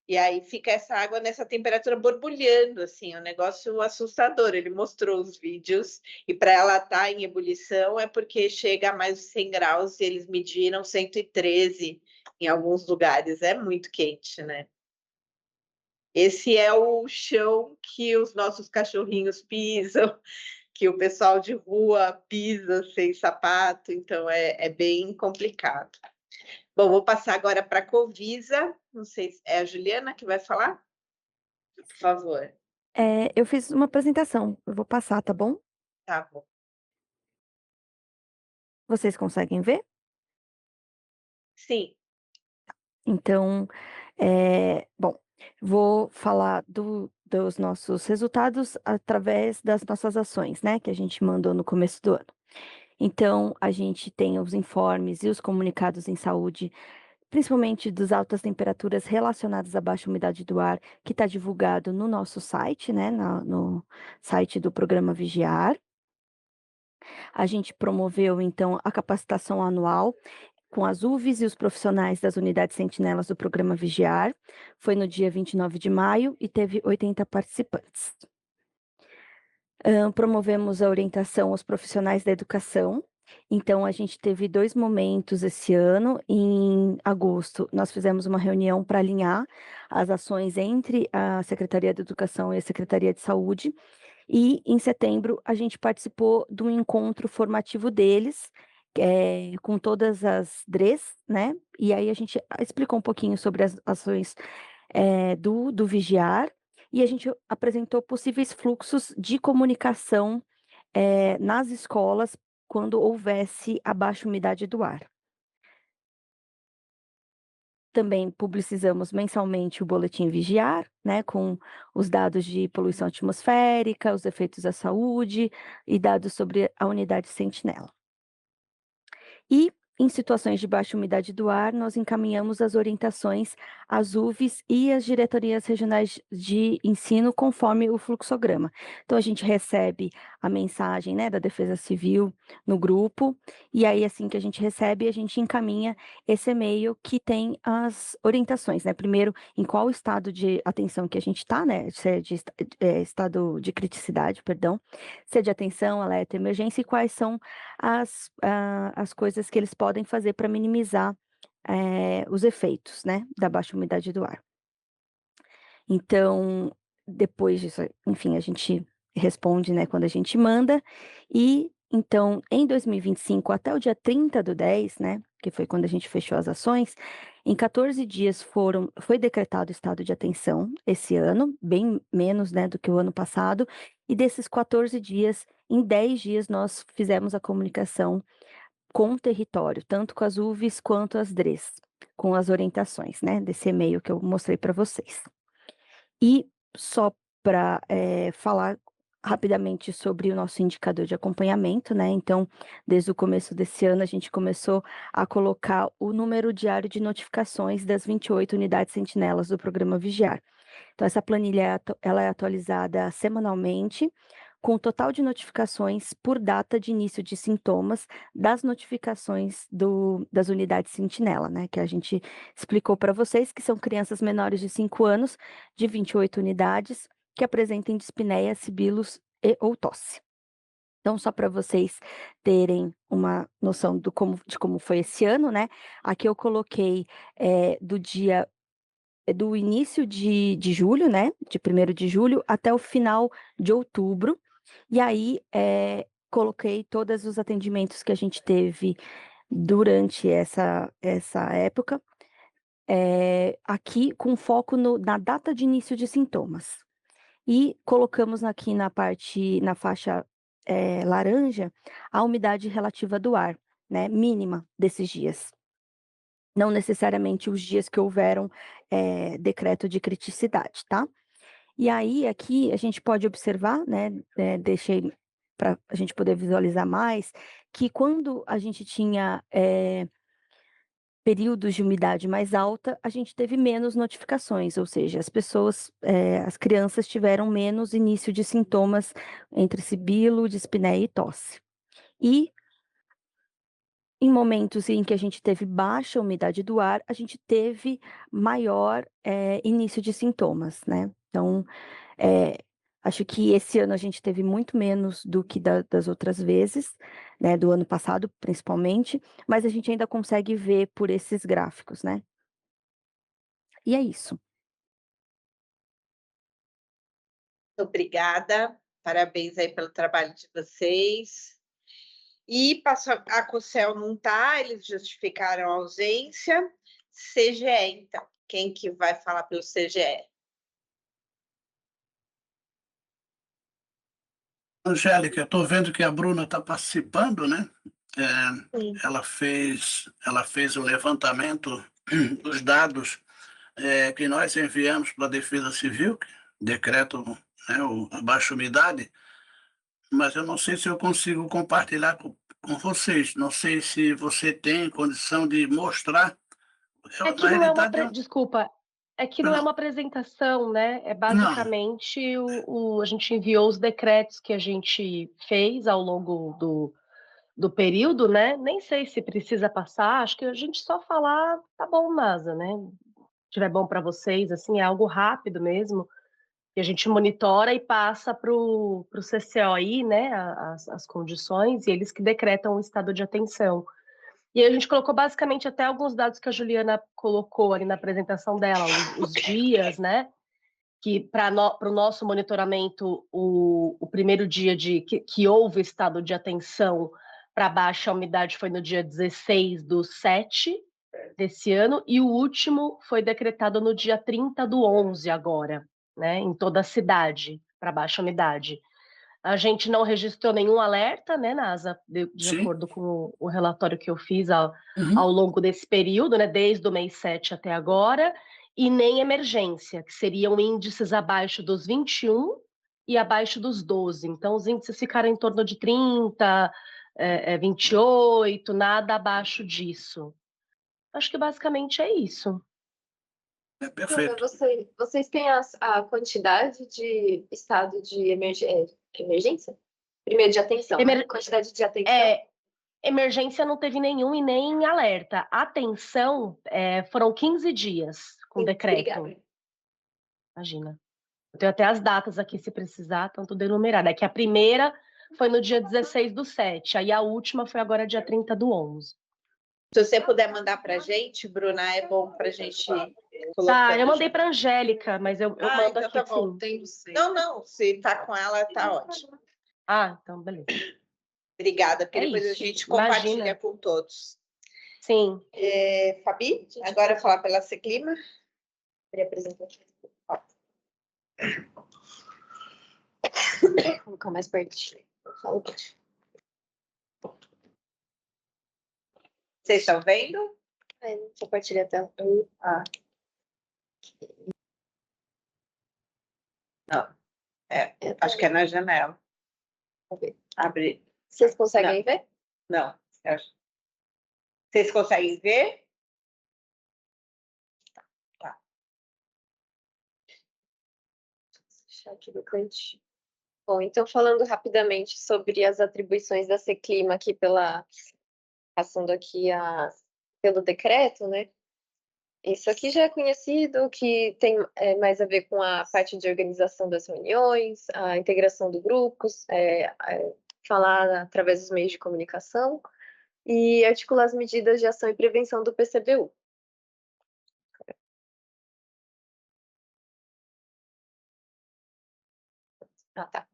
E aí fica essa água nessa temperatura borbulhando, assim, um negócio assustador. Ele mostrou os vídeos e para ela estar em ebulição é porque chega a mais de 100 graus e eles mediram 113 em alguns lugares. É muito quente, né? Esse é o chão que os nossos cachorrinhos pisam, que o pessoal de rua pisa sem sapato, então é bem complicado. Bom, vou passar agora para a Covisa. Não sei se é a Juliana que vai falar? Por favor. Eu fiz uma apresentação, eu vou passar, tá bom? Tá bom. Vocês conseguem ver? Sim. Então, bom, vou falar dos nossos resultados através das nossas ações, né, que a gente mandou no começo do ano. Então, a gente tem os informes e os comunicados em saúde, principalmente das altas temperaturas relacionadas à baixa umidade do ar, que está divulgado no nosso site, né, no site do programa Vigiar. A gente promoveu, então, a capacitação anual com as UVs e os profissionais das unidades sentinelas do programa Vigiar. Foi no dia 29 de maio e teve 80 participantes. Promovemos a orientação aos profissionais da educação. Então, a gente teve 2 momentos esse ano. Em agosto, nós fizemos uma reunião para alinhar as ações entre a Secretaria de Educação e a Secretaria de Saúde. E, em setembro, a gente participou de um encontro formativo deles, com todas as DREs, né? E aí a gente explicou um pouquinho sobre as ações do Vigiar, e a gente apresentou possíveis fluxos de comunicação nas escolas quando houvesse a baixa umidade do ar. Também publicizamos mensalmente o boletim Vigiar, né, com os dados de poluição atmosférica, os efeitos à saúde e dados sobre a unidade sentinela. E, em situações de baixa umidade do ar, nós encaminhamos as orientações às UVs e às diretorias regionais de ensino conforme o fluxograma. Então, a gente recebe a mensagem, né, da Defesa Civil no grupo, e aí, assim que a gente recebe, a gente encaminha esse e-mail que tem as orientações, né? Primeiro, em qual estado de atenção que a gente está, né? Se é de estado de criticidade, perdão, se é de atenção, alerta, emergência, e quais são as coisas que eles podem fazer para minimizar os efeitos, né, da baixa umidade do ar. Então, depois disso, enfim, a gente responde, né, quando a gente manda. E então, em 2025, até o dia 30/10, né, que foi quando a gente fechou as ações, em 14 dias foi decretado estado de atenção esse ano, bem menos, né, do que o ano passado. E desses 14 dias, em 10 dias, nós fizemos a comunicação com o território, tanto com as UVs quanto as DREs, com as orientações, né, desse e-mail que eu mostrei para vocês. E só para falar rapidamente sobre o nosso indicador de acompanhamento, né? Então, desde o começo desse ano, a gente começou a colocar o número diário de notificações das 28 unidades sentinelas do programa Vigiar. Então, essa planilha ela é atualizada semanalmente, com o total de notificações por data de início de sintomas das notificações das unidades sentinela, né? Que a gente explicou para vocês que são crianças menores de 5 anos, de 28 unidades, que apresentem dispneia, sibilos e ou tosse. Então, só para vocês terem uma noção de como foi esse ano, né? Aqui eu coloquei do início de julho, né? De 1º de julho até o final de outubro. E aí, coloquei todos os atendimentos que a gente teve durante essa época, aqui com foco na data de início de sintomas. E colocamos aqui na faixa laranja, a umidade relativa do ar, né, mínima desses dias. Não necessariamente os dias que houveram decreto de criticidade, tá? E aí, aqui, a gente pode observar, né, deixei para a gente poder visualizar mais, que quando a gente tinha períodos de umidade mais alta, a gente teve menos notificações, ou seja, as crianças tiveram menos início de sintomas entre sibilo, dispneia e tosse. E em momentos em que a gente teve baixa umidade do ar, a gente teve maior início de sintomas, né? Então, acho que esse ano a gente teve muito menos do que das outras vezes, né? Do ano passado, principalmente, mas a gente ainda consegue ver por esses gráficos, né? E é isso. Obrigada, parabéns aí pelo trabalho de vocês. E a Cocel não está, eles justificaram a ausência. CGE, então, quem que vai falar pelo CGE? Angélica, estou vendo que a Bruna está participando, né? Sim. Ela fez o levantamento dos dados que nós enviamos para a Defesa Civil, decreto, né, a baixa umidade, mas eu não sei se eu consigo compartilhar com vocês. Não sei se você tem condição de mostrar. É que Na não é uma, realidade, desculpa, é que não é uma apresentação, né? É não. basicamente a gente enviou os decretos que a gente fez ao longo do período, né? Nem sei se precisa passar, acho que a gente só falar, tá bom, NASA, né? Se tiver bom para vocês, assim, é algo rápido mesmo, que a gente monitora e passa para o CCO aí, né? As condições, e eles que decretam o estado de atenção. E aí a gente colocou basicamente até alguns dados que a Juliana colocou ali na apresentação dela, os dias, né? Que para o nosso monitoramento, o primeiro dia que houve estado de atenção para baixa umidade foi no dia 16/7 desse ano, e o último foi decretado no dia 30/11 agora, né? Em toda a cidade, para baixa umidade. A gente não registrou nenhum alerta, né, NASA, de acordo com o relatório que eu fiz ao longo desse período, né, desde o mês 7 até agora, e nem emergência, que seriam índices abaixo dos 21 e abaixo dos 12. Então, os índices ficaram em torno de 30, 28, nada abaixo disso. Acho que basicamente é isso. Perfeito. Vocês têm a quantidade de estado de emergência? Primeiro de atenção, né? Quantidade de atenção. Emergência não teve nenhum e nem alerta. Atenção, foram 15 dias com decreto. Obrigada. Imagina. Eu tenho até as datas aqui, se precisar, estão tudo enumerado. É que a primeira foi no dia 16/7, aí a última foi agora dia 30/11. Se você puder mandar para a gente, Bruna, é bom para a gente colocar. Tá, eu mandei para a Angélica, mas eu mando então aqui, tá bom. sim. Não, se tá com ela, tá ótimo. Ah, então beleza. Obrigada, porque depois a gente compartilha com todos. Sim. Fabi, agora falar pela Seclima. Vou colocar mais pertinho. Vocês estão vendo? Compartilha a tela. Não. Acho que é na janela. Vamos ver. Abre. Vocês conseguem ver? Não. Vocês conseguem ver? Tá. Vou deixar aqui no cantinho. Bom, então falando rapidamente sobre as atribuições da Seclima aqui passando aqui pelo decreto, né? Isso aqui já é conhecido, que tem mais a ver com a parte de organização das reuniões, a integração do grupos, falar através dos meios de comunicação e articular as medidas de ação e prevenção do PCBU. Tá.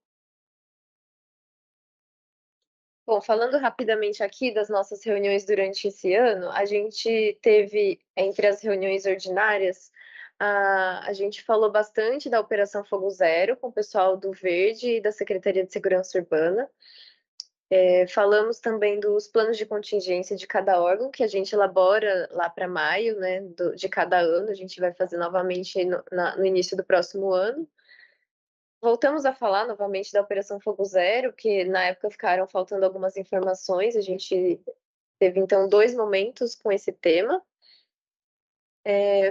Bom, falando rapidamente aqui das nossas reuniões durante esse ano, a gente teve, entre as reuniões ordinárias, a gente falou bastante da Operação Fogo Zero com o pessoal do Verde e da Secretaria de Segurança Urbana. Falamos também dos planos de contingência de cada órgão, que a gente elabora lá para maio, né, de cada ano, a gente vai fazer novamente no início do próximo ano. Voltamos a falar novamente da Operação Fogo Zero, que na época ficaram faltando algumas informações, a gente teve então 2 momentos com esse tema.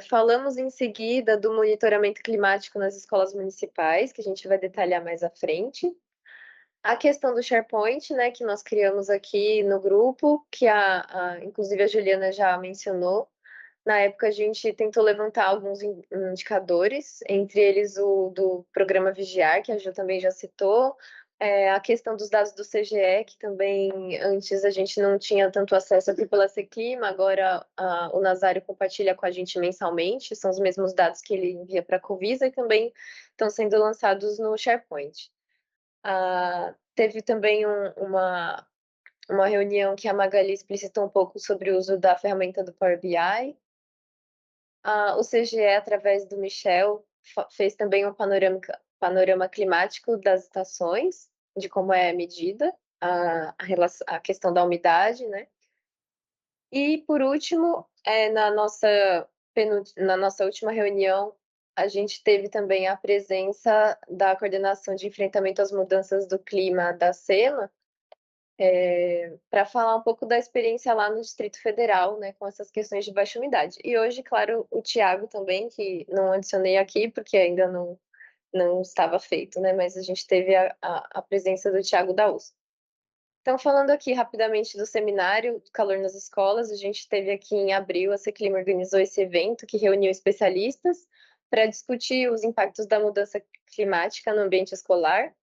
Falamos em seguida do monitoramento climático nas escolas municipais, que a gente vai detalhar mais à frente. A questão do SharePoint, né, que nós criamos aqui no grupo, que inclusive a Juliana já mencionou. Na época, a gente tentou levantar alguns indicadores, entre eles o do programa Vigiar, que a Ju também já citou, a questão dos dados do CGE, que também antes a gente não tinha tanto acesso aqui pela Seclima, agora o Nazário compartilha com a gente mensalmente, são os mesmos dados que ele envia para a Covisa e também estão sendo lançados no SharePoint. Teve também uma reunião que a Magali explicitou um pouco sobre o uso da ferramenta do Power BI. O CGE, através do Michel, fez também um panorama climático das estações, de como é medida a questão da umidade, né? E, por último, na nossa última reunião, a gente teve também a presença da Coordenação de Enfrentamento às Mudanças do Clima da SEMA, para falar um pouco da experiência lá no Distrito Federal, né, com essas questões de baixa umidade. E hoje, claro, o Tiago também, que não adicionei aqui, porque ainda não estava feito, né, mas a gente teve a presença do Tiago da USP. Então, falando aqui rapidamente do seminário do Calor nas Escolas, a gente teve aqui em abril, a Seclima organizou esse evento que reuniu especialistas para discutir os impactos da mudança climática no ambiente escolar.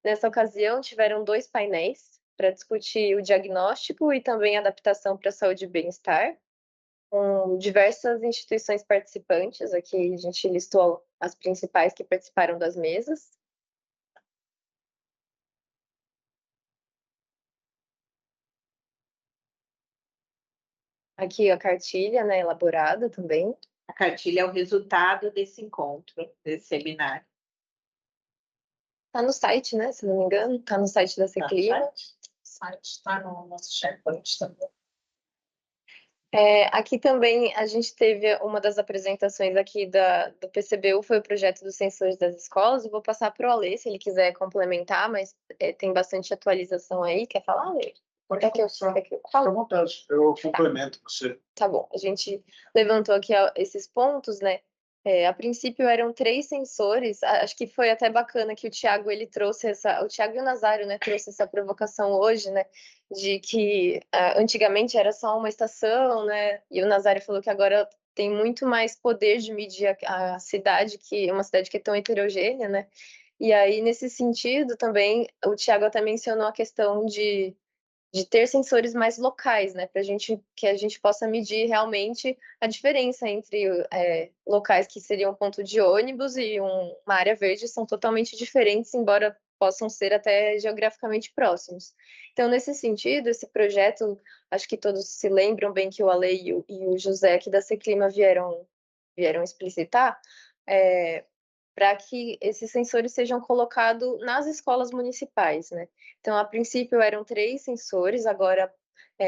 Nessa ocasião, tiveram 2 painéis para discutir o diagnóstico e também a adaptação para a saúde e bem-estar, com diversas instituições participantes. Aqui a gente listou as principais que participaram das mesas. Aqui a cartilha, né, elaborada também. A cartilha é o resultado desse encontro, desse seminário. Está no site, né? Se não me engano, está no site da Seclima. Está no nosso SharePoint também. Aqui também a gente teve uma das apresentações aqui do PCBU, foi o projeto dos sensores das escolas. Eu vou passar para o Alê, se ele quiser complementar, mas tem bastante atualização aí. Quer falar, Alê? Pode começar. Fica à vontade, eu complemento você. Tá bom, a gente levantou aqui esses pontos, né? A princípio eram 3 sensores, acho que foi até bacana que o Tiago, ele trouxe o Tiago e o Nazário, né, trouxe essa provocação hoje, né, de que antigamente era só uma estação, né, e o Nazário falou que agora tem muito mais poder de medir a cidade, que é uma cidade que é tão heterogênea, né, e aí nesse sentido também, o Tiago até mencionou a questão de ter sensores mais locais, né, que a gente possa medir realmente a diferença entre locais que seriam ponto de ônibus e uma área verde são totalmente diferentes, embora possam ser até geograficamente próximos. Então, nesse sentido, esse projeto, acho que todos se lembram bem que o Ale e o José aqui da Seclima vieram explicitar, para que esses sensores sejam colocados nas escolas municipais, né? Então, a princípio eram 3 sensores, agora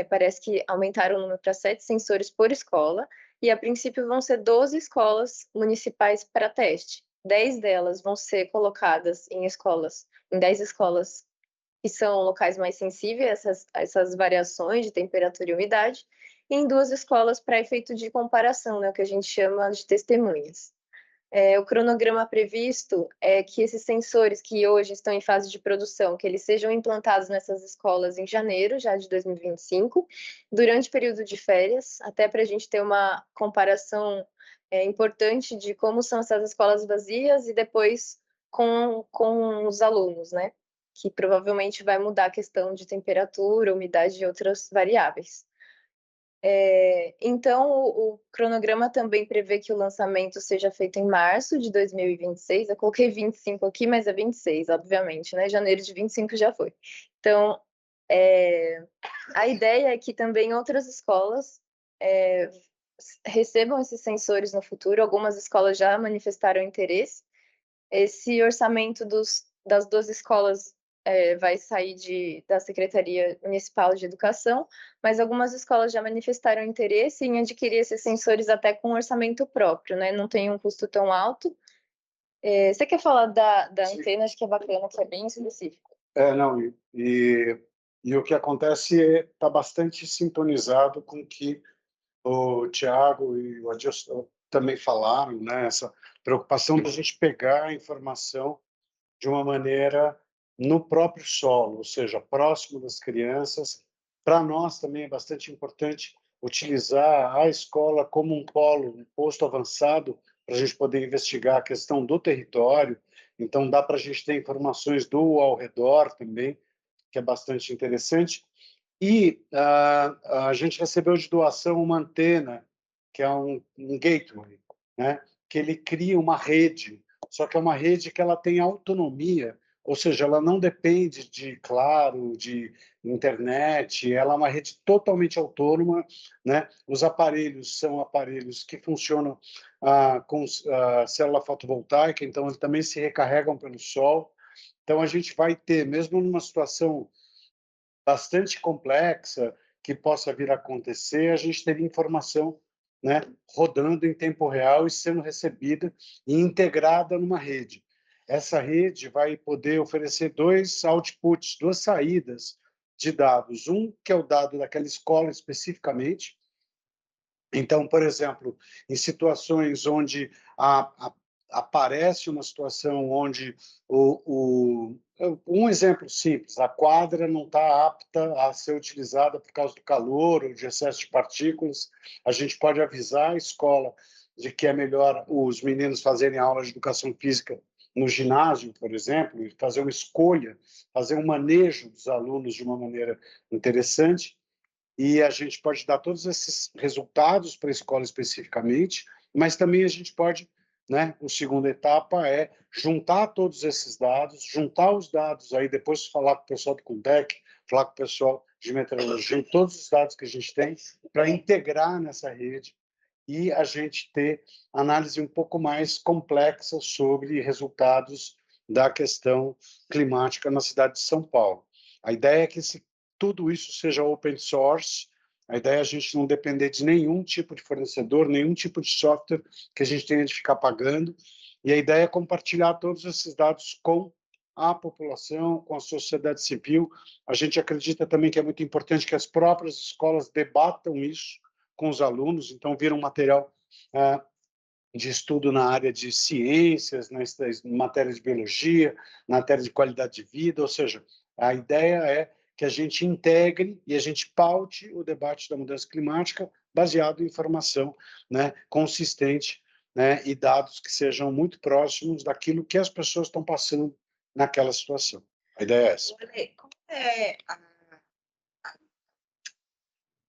parece que aumentaram o número para 7 sensores por escola, e a princípio vão ser 12 escolas municipais para teste. 10 delas vão ser colocadas em 10 escolas que são locais mais sensíveis a essas variações de temperatura e umidade, e em 2 escolas para efeito de comparação, né, o que a gente chama de testemunhas. O cronograma previsto é que esses sensores que hoje estão em fase de produção, que eles sejam implantados nessas escolas em janeiro já de 2025, durante o período de férias, até para a gente ter uma comparação importante de como são essas escolas vazias e depois com os alunos, né? Que provavelmente vai mudar a questão de temperatura, umidade e outras variáveis. Então, o cronograma também prevê que o lançamento seja feito em março de 2026. Eu coloquei 25 aqui, mas é 26, obviamente, né? Janeiro de 25 já foi. Então, a ideia é que também outras escolas recebam esses sensores no futuro. Algumas escolas já manifestaram interesse. Esse orçamento das 2 escolas vai sair da Secretaria Municipal de Educação, mas algumas escolas já manifestaram interesse em adquirir esses sensores até com orçamento próprio, né? Não tem um custo tão alto. Você quer falar da antena? Acho que é bacana, que é bem específico. Não, e o que acontece está bastante sintonizado com o que o Tiago e o Adilson também falaram, né? Essa preocupação de a gente pegar a informação de uma maneira no próprio solo, ou seja, próximo das crianças. Para nós também é bastante importante utilizar a escola como um polo, um posto avançado, para a gente poder investigar a questão do território. Então, dá para a gente ter informações do ao redor também, que é bastante interessante. E a gente recebeu de doação uma antena, que é um gateway, né? Que ele cria uma rede, só que é uma rede que ela tem autonomia, ou seja, ela não depende de, claro, de internet, ela é uma rede totalmente autônoma, né? Os aparelhos são aparelhos que funcionam com célula fotovoltaica, então eles também se recarregam pelo sol. Então a gente vai ter, mesmo numa situação bastante complexa que possa vir a acontecer, a gente teria informação, né, rodando em tempo real e sendo recebida e integrada numa rede. Essa rede vai poder oferecer 2 outputs, 2 saídas de dados. Um que é o dado daquela escola especificamente. Então, por exemplo, em situações onde aparece uma situação onde um exemplo simples, a quadra não está apta a ser utilizada por causa do calor ou de excesso de partículas, a gente pode avisar a escola de que é melhor os meninos fazerem aula de educação física no ginásio, por exemplo, e fazer uma escolha, fazer um manejo dos alunos de uma maneira interessante. E a gente pode dar todos esses resultados para a escola especificamente, mas também a gente pode, né, a segunda etapa é juntar todos esses dados, juntar os dados aí, depois falar com o pessoal do Contec, falar com o pessoal de meteorologia, todos os dados que a gente tem, para integrar nessa rede e a gente ter análise um pouco mais complexa sobre resultados da questão climática na cidade de São Paulo. A ideia é que tudo isso seja open source. A ideia é a gente não depender de nenhum tipo de fornecedor, nenhum tipo de software que a gente tenha de ficar pagando. E a ideia é compartilhar todos esses dados com a população, com a sociedade civil. A gente acredita também que é muito importante que as próprias escolas debatam isso com os alunos, então vira um material de estudo na área de ciências, na matéria de biologia, na matéria de qualidade de vida, ou seja, a ideia é que a gente integre e a gente paute o debate da mudança climática baseado em informação, né, consistente, né, e dados que sejam muito próximos daquilo que as pessoas estão passando naquela situação. A ideia é essa. Como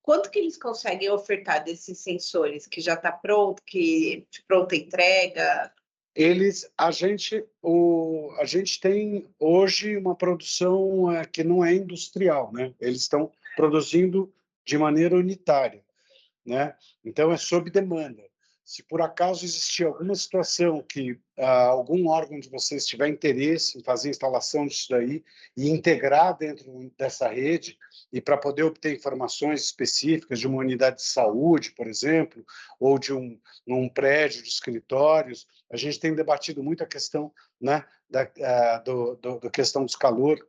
quanto que eles conseguem ofertar desses sensores que já está pronto, que de pronta entrega? A gente tem hoje uma produção que não é industrial, né? Eles estão produzindo de maneira unitária, né? Então é sob demanda. se por acaso existir alguma situação que algum órgão de vocês tiver interesse em fazer a instalação disso daí e integrar dentro dessa rede, e para poder obter informações específicas de uma unidade de saúde, por exemplo, ou de num prédio de escritórios, a gente tem debatido muito a questão, né, da questão dos calor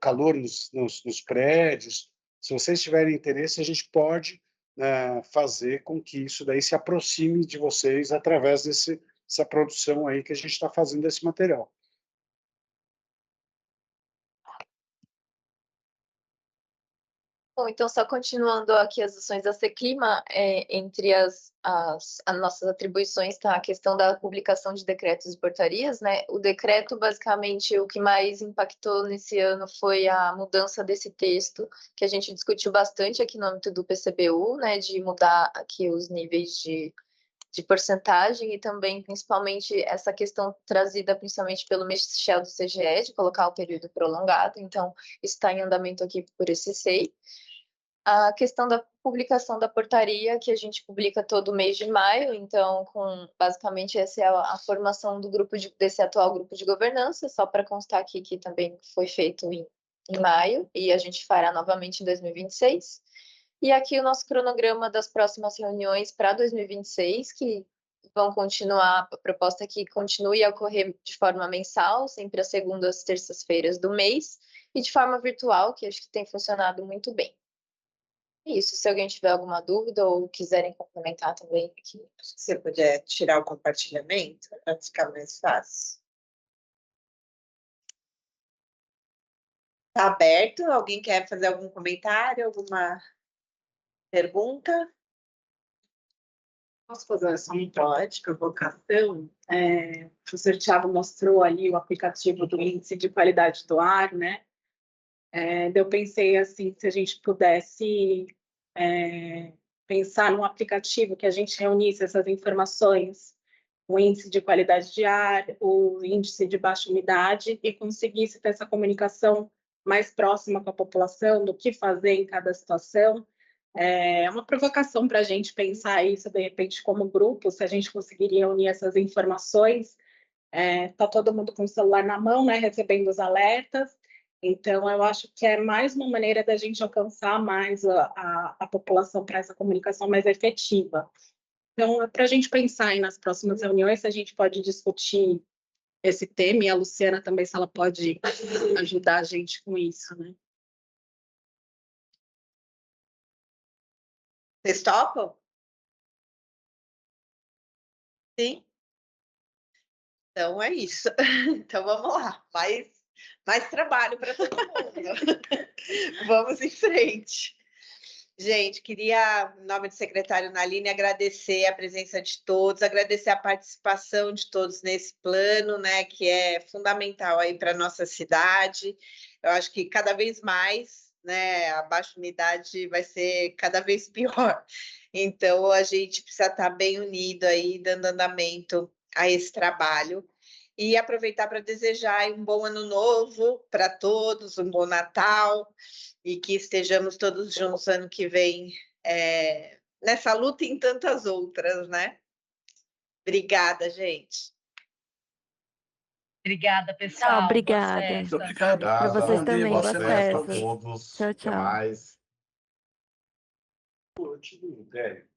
nos prédios. Se vocês tiverem interesse, a gente pode fazer com que isso daí se aproxime de vocês através dessa produção aí que a gente está fazendo desse material. Bom, então, só continuando aqui as ações da Seclima, entre as nossas atribuições está a questão da publicação de decretos e portarias, né? O decreto, basicamente, o que mais impactou nesse ano foi a mudança desse texto, que a gente discutiu bastante aqui no âmbito do PCBU, né? De mudar aqui os níveis de porcentagem e também, principalmente, essa questão trazida principalmente pelo Michel do CGE, de colocar o período prolongado. Então, isso está em andamento aqui por esse SEI. A questão da publicação da portaria, que a gente publica todo mês de maio, então, basicamente, essa é a formação do desse atual grupo de governança, só para constar aqui que também foi feito em maio, e a gente fará novamente em 2026. E aqui o nosso cronograma das próximas reuniões para 2026, que vão continuar, a proposta é que continue a ocorrer de forma mensal, sempre às segundas, terças-feiras do mês, e de forma virtual, que acho que tem funcionado muito bem. Isso, se alguém tiver alguma dúvida ou quiserem complementar também aqui. Se você puder tirar o compartilhamento, para ficar mais fácil. Está aberto? Alguém quer fazer algum comentário, alguma pergunta? Posso fazer só uma provocação? O professor Thiago mostrou ali o aplicativo do índice de qualidade do ar, né? Eu pensei assim, se a gente pudesse pensar num aplicativo que a gente reunisse essas informações, o índice de qualidade de ar, o índice de baixa umidade, e conseguisse ter essa comunicação mais próxima com a população, do que fazer em cada situação. É uma provocação para a gente pensar isso, de repente, como grupo, se a gente conseguiria unir essas informações. Está todo mundo com o celular na mão, né, recebendo os alertas. Então, eu acho que é mais uma maneira da gente alcançar mais a população para essa comunicação mais efetiva. Então, é para a gente pensar aí nas próximas reuniões, se a gente pode discutir esse tema, e a Luciana também, se ela pode ajudar a gente com isso, né? Vocês topam? Sim? Então é isso. Então vamos lá. Mais trabalho para todo mundo. Vamos em frente. Gente, queria, em nome do secretário Naline, agradecer a presença de todos, agradecer a participação de todos nesse plano, né, que é fundamental aí para a nossa cidade. Eu acho que cada vez mais, né, a baixa umidade vai ser cada vez pior. Então, a gente precisa estar bem unido aí, dando andamento a esse trabalho. E aproveitar para desejar um bom ano novo para todos, um bom Natal, e que estejamos todos juntos ano que vem nessa luta e em tantas outras, né? Obrigada, gente. Obrigada, pessoal. Obrigada. Muito obrigado. Para vocês também, boas festas. Para todos. Tchau, Até tchau. mais. Eu tive uma ideia.